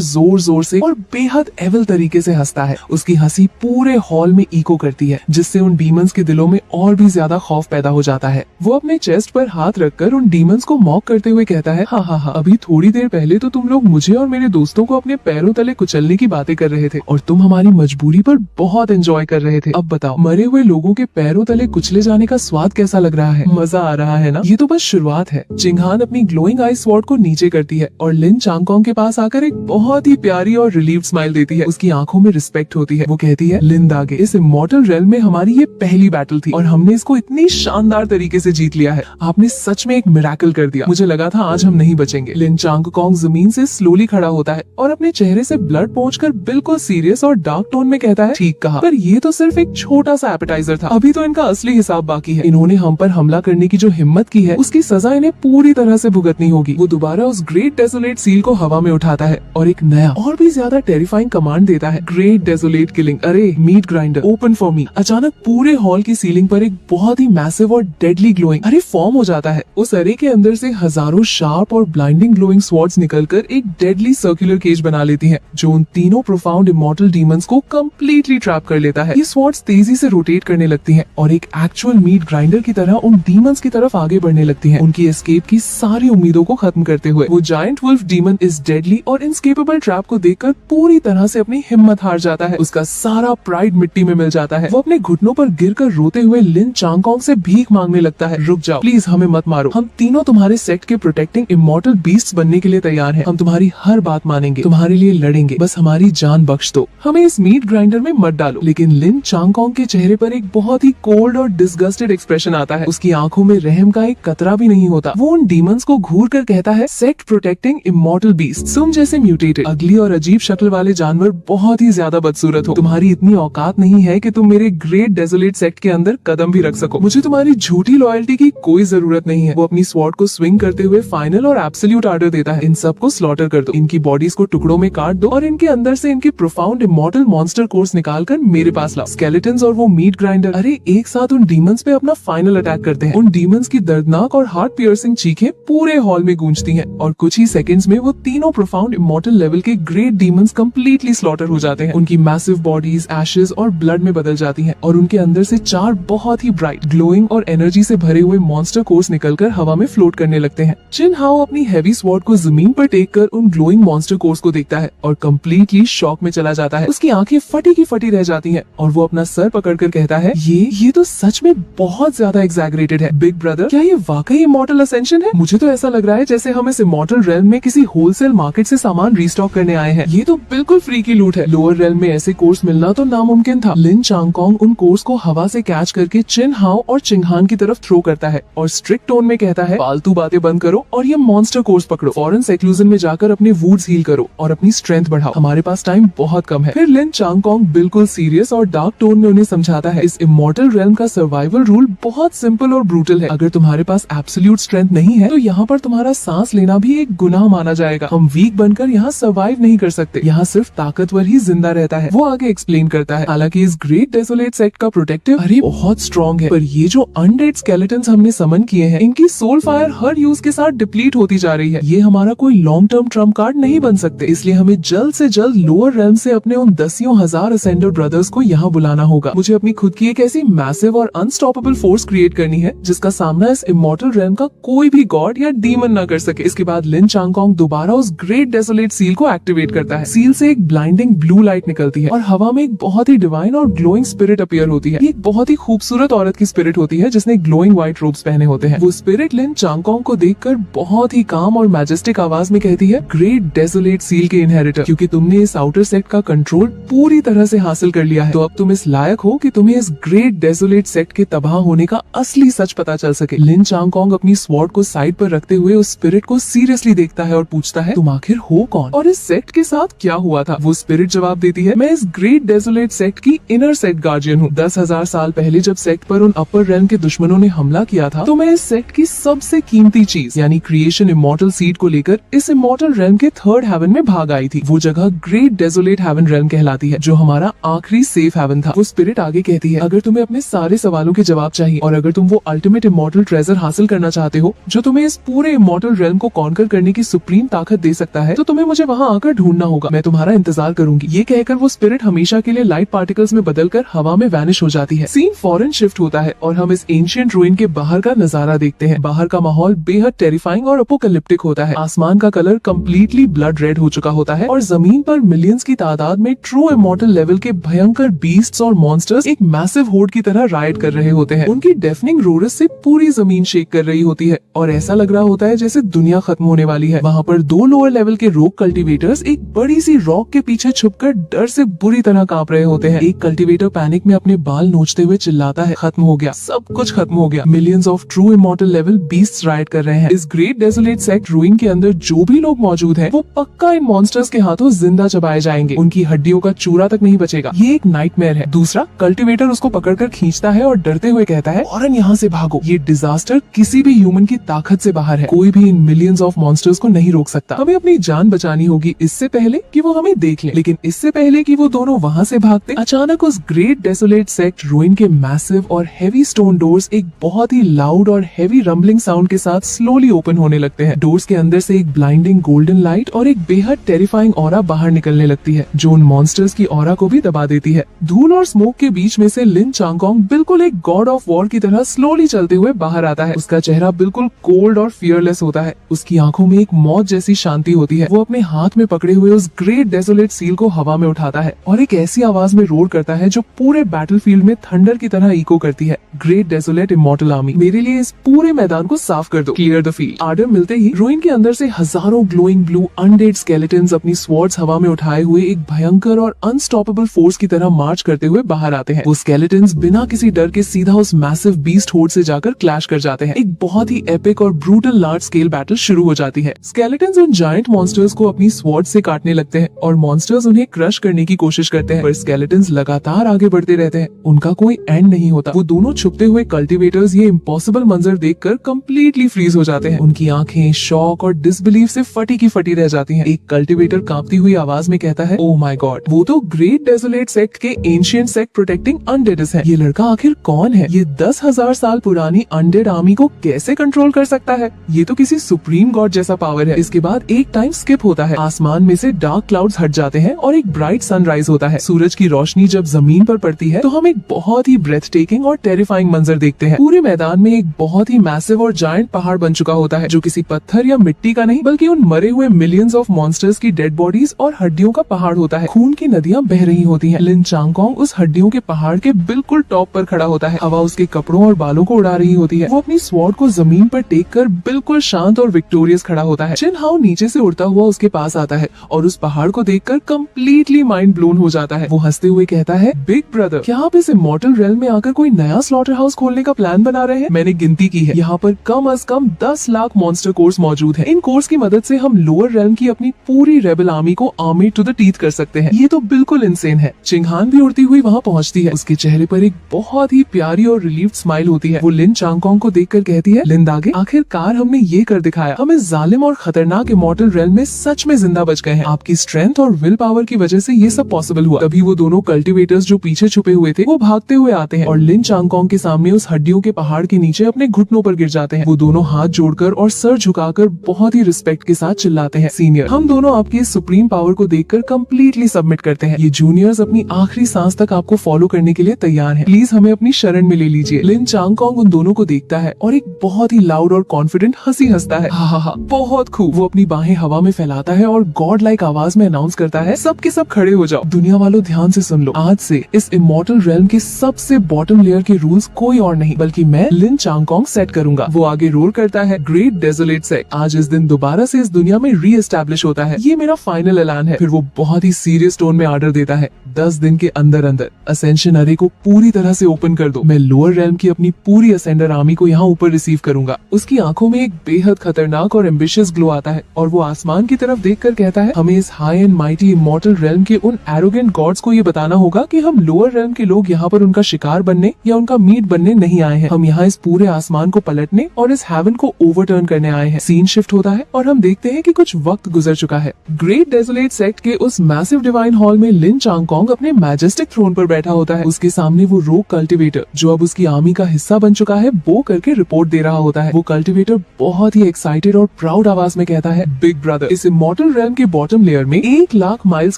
जोर जोर से और बेहद एविल तरीके से हंसता है। उसकी हंसी पूरे हॉल में इको करती है, जिससे उन डीमंस के दिलों में और भी ज्यादा खौफ पैदा हो जाता है। वो अपने चेस्ट पर हाथ रखकर उन डीमंस को मॉक करते हुए कहता है, हाँ हाँ हाँ, अभी थोड़ी देर पहले तो तुम लोग मुझे और मेरे दोस्तों को अपने पैरों तले कुचलने की बातें कर रहे थे और तुम हमारी मजबूरी पर बहुत एंजॉय कर रहे थे। अब बताओ, मरे हुए लोगों के पैरों तले कुचले जाने का स्वाद कैसा लग रहा है? मजा आ रहा है ना? ये तो बस शुरुआत है। चिंगहान अपनी ग्लोइंग आई स्वॉर्ड को नीचे करती है और लिन चांगकोंग के पास आकर एक बहुत ही प्यारी और रिलीव्ड स्माइल देती है। उसकी आंखों में रिस्पेक्ट होती है। वो कहती है, लिन दागे, इस इमॉर्टल रेल्म में हमारी ये पहली बैटल थी और हमने इसको इतनी शानदार तरीके से जीत लिया है। आपने सच में एक मिरेकल कर दिया। मुझे लगा था आज हम नहीं बचेंगे। लिन चांगकोंग जमीन से स्लोली खड़ा होता है और अपने चेहरे से ब्लड पोंछकर बिल्कुल सीरियस और डार्क टोन में कहता है, ठीक कहा, पर ये तो सिर्फ एक छोटा सा एपेटाइजर था। अभी तो इनका असली हिसाब बाकी है। इन्होंने हम पर हमला करने की जो हिम्मत की है, उसकी सजा इन्हें पूरी तरह से भुगतनी होगी। वो दोबारा उस ग्रेट डेसोलेट सील को हवा में उठाता है और एक नया और भी ज्यादा टेरिफाइंग कमांड देता है, ग्रेट डेसोलेट किलिंग, अरे meat grinder, open for me. अचानक पूरे हॉल की सीलिंग पर एक बहुत ही मैसिव और डेडली ग्लोइंग अरे फॉर्म हो जाता है। उस अरे के अंदर से हजारों शार्प और ब्लाइंडिंग ग्लोइंग स्वॉर्ड्स निकलकर एक डेडली सर्कुलर केज बना लेती है, जो उन तीनों प्रोफाउंड इमॉर्टल डीमंस को कम्प्लीटली ट्रैप कर लेता है। ये स्वॉर्ड्स तेजी से रोटेट करने लगती हैं और एक एक्चुअल मीट ग्राइंडर की तरह उन डीमंस की तरफ आगे बढ़ने लगती हैं, उनकी एस्केप की सारी उम्मीदों को खत्म करते हुए। वो जायंट वुल्फ डीमन इस डेडली और इनस्केपेबल ट्रैप को देखकर पूरी तरह से अपनी हिम्मत हार जाता है। उसका सारा प्राइड मिट्टी में मिल जाता है। वो अपने घुटनों पर गिरकर रोते हुए लिन चांगकोंग से भीख मांगने लगता है, रुक जाओ प्लीज, हमें मत मारो। हम तीनों तुम्हारे सेक्ट के प्रोटेक्टिंग इमॉर्टल बीस्ट्स बनने के लिए तैयार हैं। हम तुम्हारी हर बात मानेंगे, तुम्हारे लिए लड़ेंगे, बस हमारी जान बख्श दो। हमें इस मीट ग्राइंडर में मत डालो। लेकिन लिन चांगकोंग के चेहरे पर एक बहुत ही कोल्ड और डिसगस्टेड एक्सप्रेशन आता है। उसकी आंखों में रहम का एक कतरा भी नहीं होता। वो उन डीमंस को घूर कर कहता है, सेक्ट प्रोटेक्टिंग इमॉर्टल बीस्ट, तुम जैसे म्यूटेटेड, अगली और अजीब शक्ल वाले जानवर बहुत ही ज्यादा बदसूरत हो। तुम्हारी इतनी औकात नहीं है कि तुम मेरे ग्रेट डेसोलेट सेक्ट के अंदर कदम भी रख सको। मुझे तुम्हारी झूठी लॉयल्टी की कोई जरूरत नहीं है। वो अपनी स्वॉर्ड को स्विंग करते हुए फाइनल और एब्सोल्यूट ऑर्डर देता है, इन सबको स्लॉटर कर दो, इनकी बॉडीज को टुकड़ों में काट दो और इनके अंदर से इनके प्रोफाउंड इमॉर्टल मॉन्स्टर कोर्स निकालकर मेरे पास लाओ। स्केलेटन्स और वो मीट ग्राइंडर अरे एक साथ उन डीमंस पे अपना फाइनल अटैक करते हैं। उन डीमंस की दर्दनाक और हार्ट पियर्सिंग चीखें पूरे हॉल में गूंजती हैं और कुछ ही सेकंड्स में वो तीनों प्रोफाउंड इमॉर्टल लेवल के ग्रेट डीमंस कंप्लीटली स्लॉटर हो जाते हैं। उनकी मैसिव बॉडीज एशेज और ब्लड में बदल जाती हैं और उनके अंदर से 4 बहुत ही ब्राइट, ग्लोइंग और एनर्जी से भरे हुए मॉन्स्टर कोर्स निकलकर हवा में फ्लोट करने लगते हैं। चिन हाओ अपनी हैवी स्वॉर्ड को जमीन पर टेक कर उन ग्लोइंग मॉन्स्टर कोर्स को देखता है और कंप्लीटली शॉक में चला जाता है। उसकी आंखें फटी की फटी रह जाती हैं और वो अपना सर पकड़कर कहता है, ये तो सच में बहुत ज्यादा एग्जैगरेटेड है। बिग ब्रदर, क्या ये वाकई इमॉर्टल असेंशन है? मुझे तो ऐसा लग रहा है जैसे हम इस इमॉर्टल रेल्म में किसी होलसेल मार्केट से सामान रीस्टॉक करने आए हैं। ये तो बिल्कुल फ्री की लूट है। लोअर रेल्म में ऐसे कोर्स मिलना तो नामुमकिन था। लिन चांगकोंग उन कोर्स को हवा से कैच करके चिन हाओ और चिंगहान की तरफ थ्रो करता है और स्ट्रिक्ट टोन में कहता है, फालतू बातें बंद करो और ये मॉन्स्टर कोर्स पकड़ो, फॉरेन सेक्लूजन में जाकर अपने वुड्स हील करो और अपनी स्ट्रेंथ बढ़ाओ, हमारे पास टाइम बहुत कम है। फिर लिन चांगकोंग बिल्कुल सीरियस और डार्क टोन में उन्हें समझाता है, इस इमॉर्टल रेल्म का सर्वाइवल रूल बहुत सिंपल और ब्रूटल है। अगर तुम्हारे पास एब्सोल्यूट स्ट्रेंथ नहीं है तो यहाँ पर तुम्हारा सांस लेना भी एक गुनाह माना जाएगा। हम वीक बनकर यहाँ सर्वाइव नहीं कर सकते, यहाँ सिर्फ ताकतवर ही जिंदा रहता है। वो आगे एक्सप्लेन करता है, हालांकि इस ग्रेट डेसोलेट सेक्ट का प्रोटेक्टिव अरे बहुत स्ट्रॉन्ग है, पर ये जो अनडेड स्केलेटन्स हमने समन किए हैं, इनकी सोल फायर हर यूज के साथ डिप्लीट होती जा रही है। ये हमारा कोई लॉन्ग टर्म ट्रम्प कार्ड नहीं बन सकते, इसलिए हमें जल्द से जल्द लोअर रेल्म से अपने उन 10,000 असेंडर ब्रदर्स को यहाँ बुलाना होगा। मुझे अपनी खुद की एक ऐसी मैसिव और अनस्टॉपेबल फोर्स क्रिएट करनी है जिसका सामना इस इमॉर्टल रेल्म का कोई भी गॉड या डीमन न कर सके। इसके बाद लिन चांगकोंग दोबारा उस ग्रेट डेसोलेट सील को एक्टिवेट करता है। सील से एक ब्लाइंडिंग ब्लू लाइट निकलती है और हवा में एक बहुत ही डिवाइन और ग्लोइंग स्पिरिट अपीयर होती है। ये एक बहुत ही खूबसूरत औरत की स्पिरिट होती है जिसने ग्लोइंग व्हाइट रोब्स पहने होते हैं। वो स्पिरिट लिन चांगकोंग को देखकर बहुत ही काम और मैजेस्टिक आवाज में कहती है, ग्रेट डेसोलेट सील के इनहेरिटर, क्योंकि तुमने इस आउटर सेक्ट का कंट्रोल पूरी तरह से हासिल कर लिया है, तो अब तुम इस लायक हो कि तुम्हें इस ग्रेट डेसोलेट सेक्ट के तबाह होने का असली सच पता चल सके। लिन चांगकोंग अपनी स्वॉर्ड को साइड पर रखते हुए उस स्पिरिट को सीरियसली देखता है और पूछता है, तुम आखिर हो कौन और इस सेक्ट के साथ क्या हुआ था? वो स्पिरिट जवाब देती है, मैं इस ग्रेट डेसोलेट सेक्ट की इनर सेक्ट गार्जियन हूँ। 10,000 साल पहले जब सेक्ट पर उन अपर रेल्म के दुश्मनों ने हमला किया था, तो मैं इस सेक्ट की सबसे कीमती चीज यानी अपनी क्रिएशन इमॉर्टल सीड को लेकर इस इमॉर्टल रेल्म के थर्ड हेवन में भाग आई थी। वो जगह ग्रेट डेजोलेट हेवन रेल्म कहलाती है, जो हमारा आखिरी सेफ हेवन था। वो स्पिरिट आगे कहती है, अगर तुम्हें अपने सारे सवालों के जवाब चाहिए और अगर तुम वो अल्टीमेट इमॉर्टल ट्रेजर हासिल करना चाहते हो जो तुम्हें इस पूरे इमॉर्टल रेल्म को कॉन्कर करने की सुप्रीम ताकत दे सकता है, तो तुम्हें मुझे वहाँ आकर ढूंढना होगा। मैं तुम्हारा इंतजार करूंगी। ये कहकर वो स्पिरिट हमेशा के लिए लाइट पार्टिकल्स में बदलकर हवा में वैनिश हो जाती है। सीन फौरन शिफ्ट होता है और हम इस एंशिएंट रूइन के बाहर का नजारा देखते हैं। बाहर का माहौल बेहद टेरिफाइंग और अपोकलिप्टिक होता है। आसमान का कलर कम्प्लीटली ब्लड रेड हो चुका होता है और जमीन पर मिलियंस की तादाद में ट्रू इमॉर्टल लेवल के भयंकर बीस्ट्स और मॉन्स्टर्स एक मैसिव होर्ड की तरह राइड कर रहे होते हैं। उनकी डेफनिंग रोरस से पूरी जमीन शेक कर रही होती है और ऐसा लग रहा होता है जैसे दुनिया खत्म होने वाली है। वहाँ पर दो लोअर लेवल के रोक कल्टीवेटर्स एक बड़ी सी रॉक के पीछे छुपकर डर से बुरी तरह कांप रहे होते हैं। एक कल्टीवेटर पैनिक में अपने बाल नोचते हुए चिल्लाता है, खत्म हो गया, सब कुछ खत्म हो गया। Millions of true immortal level beasts ride कर रहे हैं। इस ग्रेट डेसोलेट सेक्ट रूइन के अंदर जो भी लोग मौजूद हैं, वो पक्का इन मॉन्स्टर्स के हाथों जिंदा चबाए जाएंगे। उनकी हड्डियों का चूरा तक नहीं बचेगा। ये एक नाइटमेयर है। दूसरा कल्टीवेटर उसको पकड़कर खींचता है और डरते हुए कहता है, फौरन यहाँ से भागो। ये डिजास्टर किसी भी ह्यूमन की ताकत से बाहर है। कोई भी इन मिलियंस ऑफ मॉन्स्टर्स को नहीं रोक सकता। हमें अपनी जान बचानी होगी इससे पहले कि वो हमें देख ले। लेकिन इससे पहले कि वो दोनों वहाँ से भागते, अचानक उस ग्रेट डेसोलेट सेक्ट रूइन के मैसिव और हेवी स्टोन डोर्स एक बहुत ही लाउड और हेवी रंबलिंग साउंड के साथ स्लोली ओपन होने लगते हैं। डोर्स के अंदर से एक ब्लाइंडिंग गोल्डन लाइट और एक बेहद टेरिफाइंग ऑरा बाहर निकलने लगती है, जो उन मॉन्स्टर्स की ऑरा को भी दबा देती है। धूल और स्मोक के बीच में से लिन चांगकोंग बिल्कुल एक गॉड ऑफ वॉर की तरह स्लोली चलते हुए बाहर आता है। उसका चेहरा बिल्कुल कोल्ड और फियरलेस होता है। उसकी आंखों में एक मौत जैसी शांति होती है। वो अपने हाथ में पकड़े हुए उस ग्रेट डेसोलेट सील को हवा में उठाता है और एक ऐसी आवाज में रोर करता है जो पूरे बैटलफील्ड में थंडर की तरह इको करती है, ग्रेट डेसोलेट इमॉर्टल आर्मी, मेरे लिए इस पूरे मैदान को साफ कर दो, क्लियर द फील्ड। आर्डर मिलते ही रूइन के अंदर से हजारों ग्लोइंग ब्लू अनडेड स्केलेटन्स अपनी स्वॉर्ड्स हवा में उठाए हुए एक भयंकर और अनस्टॉपेबल फोर्स की तरह मार्च करते हुए बाहर आते हैं। वो स्केलेटन्स बिना किसी डर के सीधा उस मैसिव बीस्ट होर्ड से जाकर क्लैश कर जाते हैं। एक बहुत ही एपिक और ब्रूटल लार्ज स्केल बैटल शुरू हो जाती है। स्केलेटन्स उन जायंट मॉन्स्टर्स को अपनी स्वॉर्ड से काटने लगते हैं और मॉन्स्टर्स उन्हें क्रश करने की कोशिश करते हैं, पर स्केलेटन्स लगातार आगे बढ़ते रहते हैं। उनका कोई एंड नहीं होता। वो दोनों छुपते हुए कल्टीवेटर्स ये इम्पॉसिबल मंजर देखकर कंप्लीटली फ्रीज हो जाते हैं। उनकी आंखें शॉक और डिसबिलीफ से फटी की फटी रह जाती हैं। एक कल्टीवेटर कांपती हुई आवाज में कहता है, ओह माय गॉड, वो तो ग्रेट डेसोलेट सेक्ट के एंशिएंट सेक्ट प्रोटेक्टिंग अनडेड्स है। ये लड़का आखिर कौन है? ये 10,000 साल पुरानी अनडेड आर्मी को कैसे कंट्रोल कर सकता है? ये तो किसी सुप्रीम गॉड जैसा पावर है। इसके बाद एक टाइम स्किप होता है। आसमान में से डार्क क्लाउड्स हट जाते हैं और एक ब्राइट सनराइज होता है। सूरज की रोशनी जब जमीन पर पड़ती है तो हम एक बहुत ही ब्रेथ टेकिंग और टेरिफाइंग मंजर देखते हैं। पूरे मैदान में एक बहुत ही मैसिव और जायंट पहाड़ बन चुका होता है, जो किसी पत्थर या मिट्टी का नहीं बल्कि उन मरे हुए मिलियंस ऑफ मॉन्स्टर्स की डेड बॉडीज और हड्डियों का पहाड़ होता है। खून की नदियां बह रही होती हैं। लिन चांगकोंग उस हड्डियों के पहाड़ के बिल्कुल टॉप पर खड़ा होता है। हवा उसके कपड़ों और बालों को उड़ा रही होती है। वो अपनी स्वॉर्ड को जमीन पर टेक कर बिल्कुल शांत और विक्टोरियस खड़ा होता है। चिन हाओ नीचे से उड़ता हुआ उसके पास आता है और उस पहाड़ को देखकर कंप्लीटली माइंड ब्लोन हो जाता है। वो हंसते हुए कहता है, बिग ब्रदर, क्या आप इस इमॉर्टल रेल्म में आकर कोई नया स्लॉटर हाउस खोलने का प्लान बना रहे हैं? मैंने गिनती की है, यहाँ पर कम से कम 10 लाख मॉन्स्टर कोर्स मौजूद हैं। इन कोर्स की मदद से हम लोअर रेल्म की अपनी पूरी रेबल आर्मी को आर्मी टू द टीथ कर सकते हैं। ये तो बिल्कुल इंसेन है। चिंगहान भी उड़ती हुई वहाँ पहुँचती है। उसके चेहरे पर एक बहुत ही प्यारी और रिलीव्ड स्माइल होती है। वो लिन चांगकोंग को देखकर कहती है, लिन दागे, आखिरकार हमने ये कर दिखाया। हम इस जालिम और खतरनाक इमॉर्टल रेल्म में सच में जिंदा बच गए हैं। आपकी स्ट्रेंथ और विल पावर की वजह से ये सब पॉसिबल हुआ। तभी वो दोनों कल्टीवेटर्स जो पीछे छुपे हुए थे वो भागते हुए आते हैं और लिन चांगकोंग के सामने उस हड्डियों के पहाड़ के नीचे अपने घुटनों पर गिर जाते हैं। वो दोनों हाथ जोड़कर और सर झुकाकर बहुत ही रिस्पेक्ट के साथ चिल्लाते हैं, सीनियर, हम दोनों आपकी इस सुप्रीम पावर को देखकर कंप्लीटली सबमिट करते हैं। ये जूनियर्स अपनी आखिरी सांस तक आपको फॉलो करने के लिए तैयार हैं। प्लीज हमें अपनी शरण में ले लीजिए। लिन चांगकोंग उन दोनों को देखता है और एक बहुत ही लाउड और कॉन्फिडेंट हंसी हंसता है। हा हा हा, बहुत खूब। वो अपनी बाहें हवा में फैलाता है और गॉड लाइक आवाज में अनाउंस करता है, सब के सब खड़े हो जाओ। दुनिया वालों ध्यान से सुन लो, आज से इस इमॉर्टल रेल्म के सबसे बॉटम लेयर के रूल्स कोई और नहीं बल्कि मैं लिन चांगकोंग सेट करूंगा। वो आगे रोर करता है, ग्रेट डेसोलेट सेक्ट आज इस दिन दोबारा से इस दुनिया में री एस्टैब्लिश होता है। ये मेरा फाइनल ऐलान है। फिर वो बहुत ही सीरियस टोन में ऑर्डर देता है, 10 दिन के अंदर अंदर असेंशन अरे को पूरी तरह से ओपन कर दो। मैं लोअर रेल्म की अपनी पूरी असेंडर आर्मी को यहाँ ऊपर रिसीव करूंगा। उसकी आंखों में एक बेहद खतरनाक और एम्बिशियस ग्लो आता है और वो आसमान की तरफ देखकर कहता है, हमें इस high and mighty immortal realm के उन एरोगेंट गॉड्स को ये बताना होगा कि हम लोअर रेल्म के लोग यहाँ पर उनका शिकार बनने या उनका मीट बनने नहीं आए हैं। हम यहाँ इस पूरे आसमान को पलटने और इस हेवन को ओवर टर्न करने आए हैं। सीन शिफ्ट होता है और हम देखते हैं कि कुछ वक्त गुजर चुका है। ग्रेट डेजोलेट सेक्ट के उस मैसिव डिवाइन हॉल में लिन चांगकोंग अपने मैजेस्टिक थ्रोन पर बैठा होता है। उसके सामने वो रोग कल्टिवेटर जो अब उसकी आर्मी का हिस्सा बन चुका है वो करके रिपोर्ट दे रहा होता है। वो कल्टिवेटर बहुत ही एक्साइटेड और प्राउड आवाज में कहता है, बिग ब्रदर, इस इमॉर्टल रेल्म के बॉटम लेयर में 1,00,000 माइल्स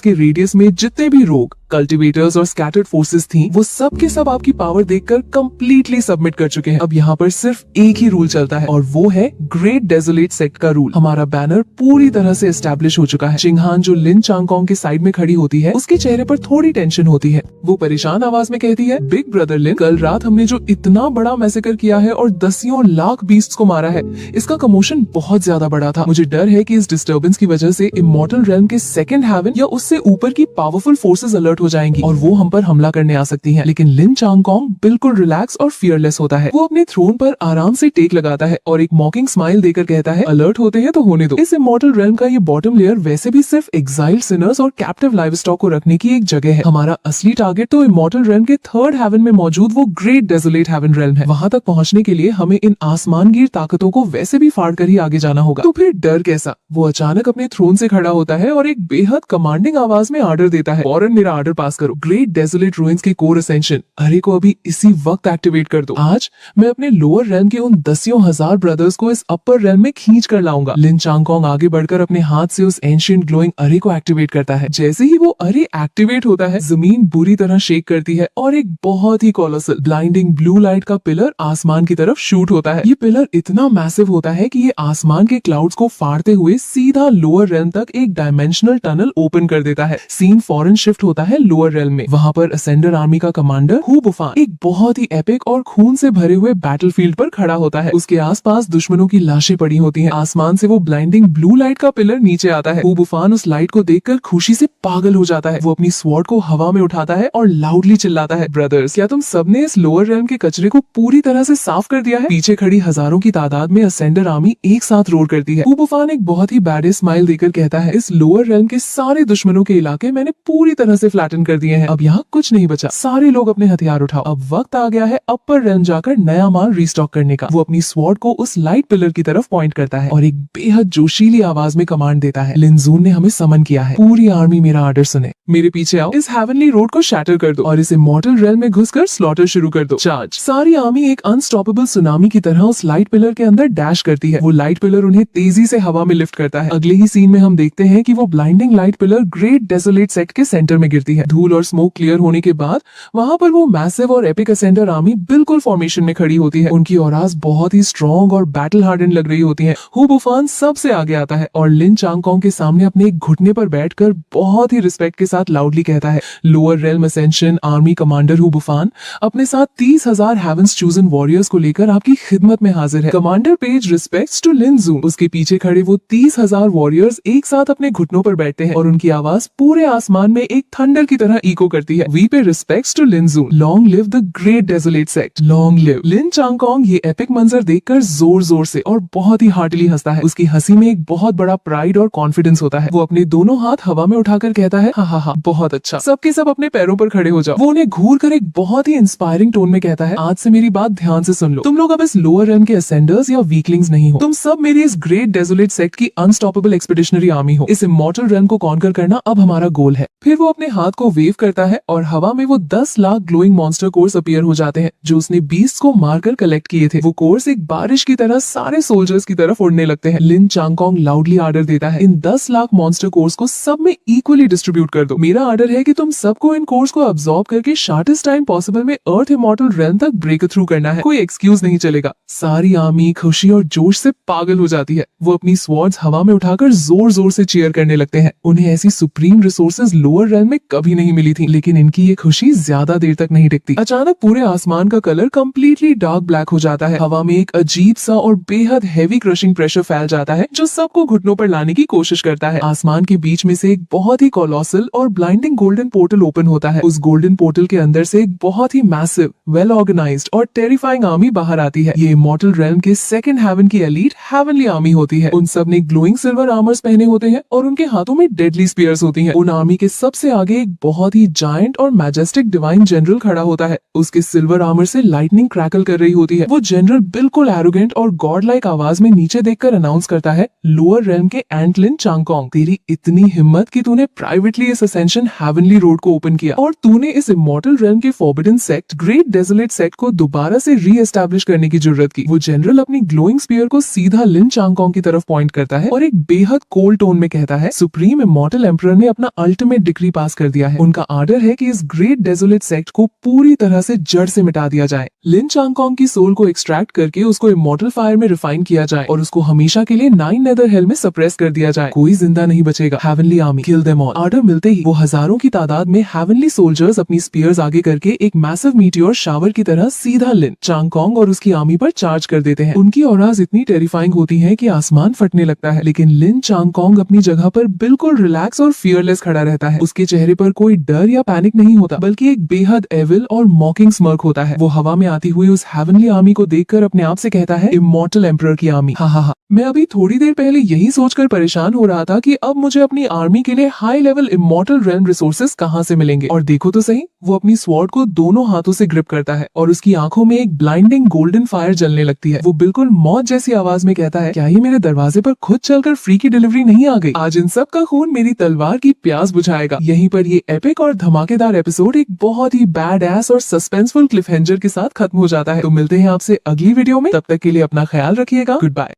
के रेडियस में जितने भी रोग कल्टिवेटर्स और स्कैटर्ड फोर्सेस थी वो सब के सब आपकी पावर देखकर कंप्लीटली सबमिट कर चुके हैं। अब यहाँ पर सिर्फ एक ही रूल चलता है और वो है ग्रेट डेजोलेट सेक्ट का रूल। हमारा बैनर पूरी तरह से एस्टेब्लिश हो चुका है। चिंगहान जो लिन चांगकोंग के साइड में खड़ी होती है उसके चेहरे पर थोड़ी टेंशन होती है। वो परेशान आवाज में कहती है, बिग ब्रदर लिन, कल रात हमने जो इतना बड़ा मैसेकर किया है और दसियों लाख बीस्ट्स को मारा है, इसका कमोशन बहुत ज्यादा बड़ा था। मुझे डर है कि इस डिस्टर्बेंस की वजह से इमॉर्टल रेल्म के सेकंड हेवन या उससे ऊपर की पावरफुल फोर्सेस अलर्ट हो जाएंगी और वो हम पर हमला करने आ सकती हैं। लेकिन लिन चांगकोंग बिल्कुल रिलैक्स और फियरलेस होता है। वो अपने थ्रोन पर आराम से टेक लगाता है और एक मॉकिंग स्माइल देकर कहता है, अलर्ट होते हैं तो होने दो। इस इमॉर्टल रेल्म का ये बॉटम लेयर वैसे भी सिर्फ एग्जाइल्ड सिनर्स और कैप्टिव लाइवस्टॉक को रखने की एक जगह है। हमारा असली टारगेट तो इमॉर्टल रेल्म के थर्ड हेवन में मौजूद वो ग्रेट डेजोलेट हेवन रेल्म है। वहाँ तक पहुँचने के लिए हमें इन आसमानगीर ताकतों को वैसे भी फाड़ कर ही आगे जाना होगा। तो फिर डर कैसा? वो अचानक अपने थ्रोन से खड़ा होता है और एक बेहद कमांडिंग आवाज में ऑर्डर देता है, फौरन मेरा ऑर्डर पास करो। ग्रेट डेजोलेट रूइंस के कोर असेंशन अरे को अभी इसी वक्त एक्टिवेट कर दो। आज मैं अपने लोअर रेल्म के उन दसियों हजार ब्रदर्स को इस अपर रेल्म में खींच कर लाऊंगा। लिन चांगकोंग आगे बढ़कर अपने हाथ से उस एंशिएंट ग्लोइंग अरे को एक्टिवेट करता है। जैसे ही वो अरे एक्टिवेट होता है जमीन बुरी तरह शेक करती है और एक बहुत ही कोलोसल ब्लाइंडिंग ब्लू लाइट का पिलर आसमान की तरफ शूट होता है। ये पिलर इतना मैसिव होता है कि ये आसमान के क्लाउड्स को फाड़ते हुए सीधा लोअर रेल्म तक एक डायमेंशनल टनल ओपन कर देता है। सीन फौरन शिफ्ट होता है लोअर रेल्म में। वहाँ पर असेंडर आर्मी का कमांडर हु बुफान एक बहुत ही एपिक और खून से भरे हुए बैटलफील्ड पर खड़ा होता है। उसके आसपास दुश्मनों की लाशें पड़ी होती हैं। आसमान से वो ब्लाइंडिंग ब्लू लाइट का पिलर नीचे आता है। हु बुफान उस लाइट को देखकर खुशी से पागल हो जाता है। वो अपनी स्वॉर्ड को हवा में उठाता है और लाउडली चिल्लाता है, ब्रदर्स, क्या तुम सबने इस लोअर रेल्म के कचरे को पूरी तरह से साफ कर दिया है? पीछे खड़ी हजारों की तादाद में असेंडर आर्मी एक साथ रोर करती है। हु बुफान एक बहुत ही बैड स्माइल देकर कहता है, इस लोअर रेल्म के सारे दुश्मनों के इलाके मैंने पूरी तरह से फ्लैटन कर दिए हैं। अब यहाँ कुछ नहीं बचा। सारे लोग अपने हथियार उठाओ। अब वक्त आ गया है अपर रेल्म जाकर नया माल रिस्टॉक करने का। वो अपनी स्वॉर्ड को उस लाइट पिलर की तरफ पॉइंट करता है और एक बेहद जोशीली आवाज में कमांड देता है, लिनजून ने हमें समन किया है। पूरी आर्मी मेरा ऑर्डर सुने। मेरे पीछे आओ। इस हेवनली रोड को शैटर कर दो और इस इमॉर्टल रेल्म में घुसकर स्लॉटर शुरू कर दो। चार्ज। सारी आर्मी एक अनस्टॉपेबल सुनामी की तरह उस लाइट पिलर के अंदर डैश करती है। वो लाइट पिलर उन्हें तेजी से हवा में लिफ्ट करता है। अगले ही सीन में हम देखते हैं कि वो blinding light pillar great desolate sect के सेंटर में गिरती है। धूल और स्मोक क्लियर होने के बाद वहाँ पर वो मैसिव और एपिक असेंडर आर्मी बिल्कुल फॉर्मेशन में खड़ी होती है। उनकी औराज बहुत ही स्ट्रॉन्ग और बैटल हार्डन लग रही होती है। हु बुफान सबसे आगे आता है और लिन चांगकोंग के सामने अपने एक घुटने पर बैठकर बहुत ही रिस्पेक्ट के साथ लाउडली कहता है, lower realm ascension army commander Hu Bufan अपने साथ 30,000 हेवंस चूजन वॉरियर्स को लेकर आपकी खिदमत में हाजिर है। Commander pays respects to Lin Jun. उसके पीछे खड़े वो 30,000 वॉरियर्स एक साथ अपने घुटनों पर बैठते हैं और उनकी आवाज पूरे आसमान में एक थंडर की तरह इको करती है। We pay respects to Lin Jun. Long live the great desolate sect. Long live. Lin Changkong ये एपिक मंजर देखकर जोर जोर से और बहुत ही हार्टली हंसता है। उसकी हंसी में एक बहुत बड़ा प्राइड और कॉन्फिडेंस होता है। वो अपने दोनों हाथ हवा में उठाकर कहता है, हा हा हा, बहुत अच्छा, सबके सब अपने पैरों पर खड़े हो जाओ। वो उन्हें घूर कर एक बहुत ही इंस्पायरिंग टोन में कहता है, आज से मेरी बात ध्यान से सुन लो। तुम लोग अब इस लोअर रेल्म के असेंडर्स या वीकलिंग्स नहीं हो। तुम सब मेरी इस ग्रेट डेजोलेट सेक्ट की अनस्टॉपेबल एक्सपीडिशनरी आर्मी हो। इस इमॉर्टल रेल्म को कॉन्कर करना अब हमारा गोल है। फिर वो अपने हाथ को वेव करता है और हवा में वो 10 lakh glowing monster course appear हो जाते हैं जो उसने बीस्ट को मारकर कलेक्ट किए थे। वो कोर्स एक बारिश की तरह सारे सोल्जर्स की तरफ उड़ने लगते हैं। लिन चांगकोंग लाउडली ऑर्डर देता है, इन 10 लाख मॉन्स्टर कोर्स को सब में इक्वली डिस्ट्रीब्यूट कर दो। मेरा ऑर्डर है कि तुम सबको इन कोर्स को अब्सॉर्ब करके शॉर्टेस्ट टाइम पॉसिबल में अर्थ इमॉर्टल रेल्म तक ब्रेक थ्रू करना है। कोई एक्सक्यूज नहीं चलेगा। सारी आर्मी खुशी और जोश से पागल हो जाती है। वो अपनी स्वॉर्ड्स हवा में उठाकर जोर जोर से चीयर करने लगते हैं। उन्हें ऐसी सुप्रीम रिसोर्सेज लोअर रेल्म में कभी नहीं मिली थी। लेकिन इनकी ये खुशी ज्यादा देर तक नहीं टिकती। अचानक पूरे आसमान का कलर कंप्लीटली डार्क ब्लैक हो जाता है। हवा में एक अजीब सा और बेहद हैवी क्रशिंग प्रेशर फैल जाता है जो सबको घुटनों पर लाने की कोशिश करता है। आसमान के बीच में से एक बहुत ही कोलोसल और ब्लाइंडिंग गोल्डन पोर्टल ओपन होता है। उस गोल्डन पोर्टल के अंदर से एक बहुत ही मैसिव, वेल ऑर्गेनाइज्ड और टेरिफाइंग आर्मी बाहर आती है। ये इमॉर्टल रेल्म के सेकंड हेवन की एलीट हेवनली आर्मी होती है। उन सब ने ग्लोइंग सिल्वर आर्मर्स पहने होते हैं और उनके हाथों में डेडली स्पीयर्स होती हैं। उन आर्मी के सबसे आगे एक एक बहुत ही जायंट और मैजेस्टिक डिवाइन जनरल खड़ा होता है। उसके सिल्वर आर्मर से लाइटनिंग क्रैकल कर रही होती है। वो जनरल बिल्कुल एरोगेंट और गॉड लाइक आवाज में नीचे देखकर अनाउंस करता है, लोअर रेल्म के एंटलिन चांगकोंग, तेरी इतनी हिम्मत कि तूने प्राइवेटली इस असेंशन हेवनली रोड को ओपन किया और तूने इस इमॉर्टल रेल्म के forbidden sect great desolate sect को दोबारा से री एस्टैब्लिश करने की जरूरत की। वो जनरल अपनी ग्लोइंग स्पीयर को सीधा लिन चांगकोंग की तरफ पॉइंट करता है और एक बेहद कोल्ड टोन में कहता है, सुप्रीम इमॉर्टल एम्परर ने अपना अल्टीमेट डिक्री पास कर दिया है। उनका आर्डर है कि इस ग्रेट डेजोलेट सेक्ट को पूरी तरह से जड़ से मिटा दिया जाए। लिन चांगकोंग की सोल को एक्सट्रैक्ट करके उसको इमॉर्टल फायर में रिफाइन किया जाए और उसको हमेशा के लिए 9 नेदर हेल में सप्रेस कर दिया जाए। कोई जिंदा नहीं बचेगा। Heavenly army kill them all. Order मिलते ही वो हजारों की तादाद में हेवनली सोल्जर्स अपनी स्पीयर्स आगे करके एक मैसिव मीटियोर शावर की तरह सीधा लिन चांगकोंग और उसकी आर्मी पर चार्ज कर देते हैं। उनकी ऑराज इतनी टेरिफाइंग होती है कि आसमान फटने लगता है, लेकिन लिन चांगकोंग अपनी जगह पर बिल्कुल रिलैक्स और फियरलेस खड़ा रहता है। उसके चेहरे पर कोई डर या पैनिक नहीं होता, बल्कि एक बेहद एविल और मॉकिंग स्मर्क होता है। वो हवा में आती हुई उस हेवनली आर्मी को देखकर अपने आप से कहता है, इमॉर्टल एम्परर की आर्मी। हा। मैं अभी थोड़ी देर पहले यही सोचकर परेशान हो रहा था कि अब मुझे अपनी आर्मी के लिए high level immortal realm resources कहां से मिलेंगे। और देखो तो सही, वो अपनी स्वॉर्ड को दोनों हाथों से ग्रिप करता है और उसकी आंखों में एक ब्लाइंडिंग गोल्डन फायर जलने लगती है। वो बिल्कुल मौत जैसी आवाज में कहता है, क्या ये मेरे दरवाजे पर खुद चलकर फ्री की डिलीवरी नहीं आ गई? आज इन सब का खून मेरी तलवार की प्यास बुझाएगा। यहीं पर ये एपिक और धमाकेदार एपिसोड एक बहुत ही बैड एस और सस्पेंसफुल क्लिफहेंजर के साथ खत्म हो जाता है। तो मिलते हैं आपसे अगली वीडियो में, तब तक के लिए अपना ख्याल रखिएगा। Good bye.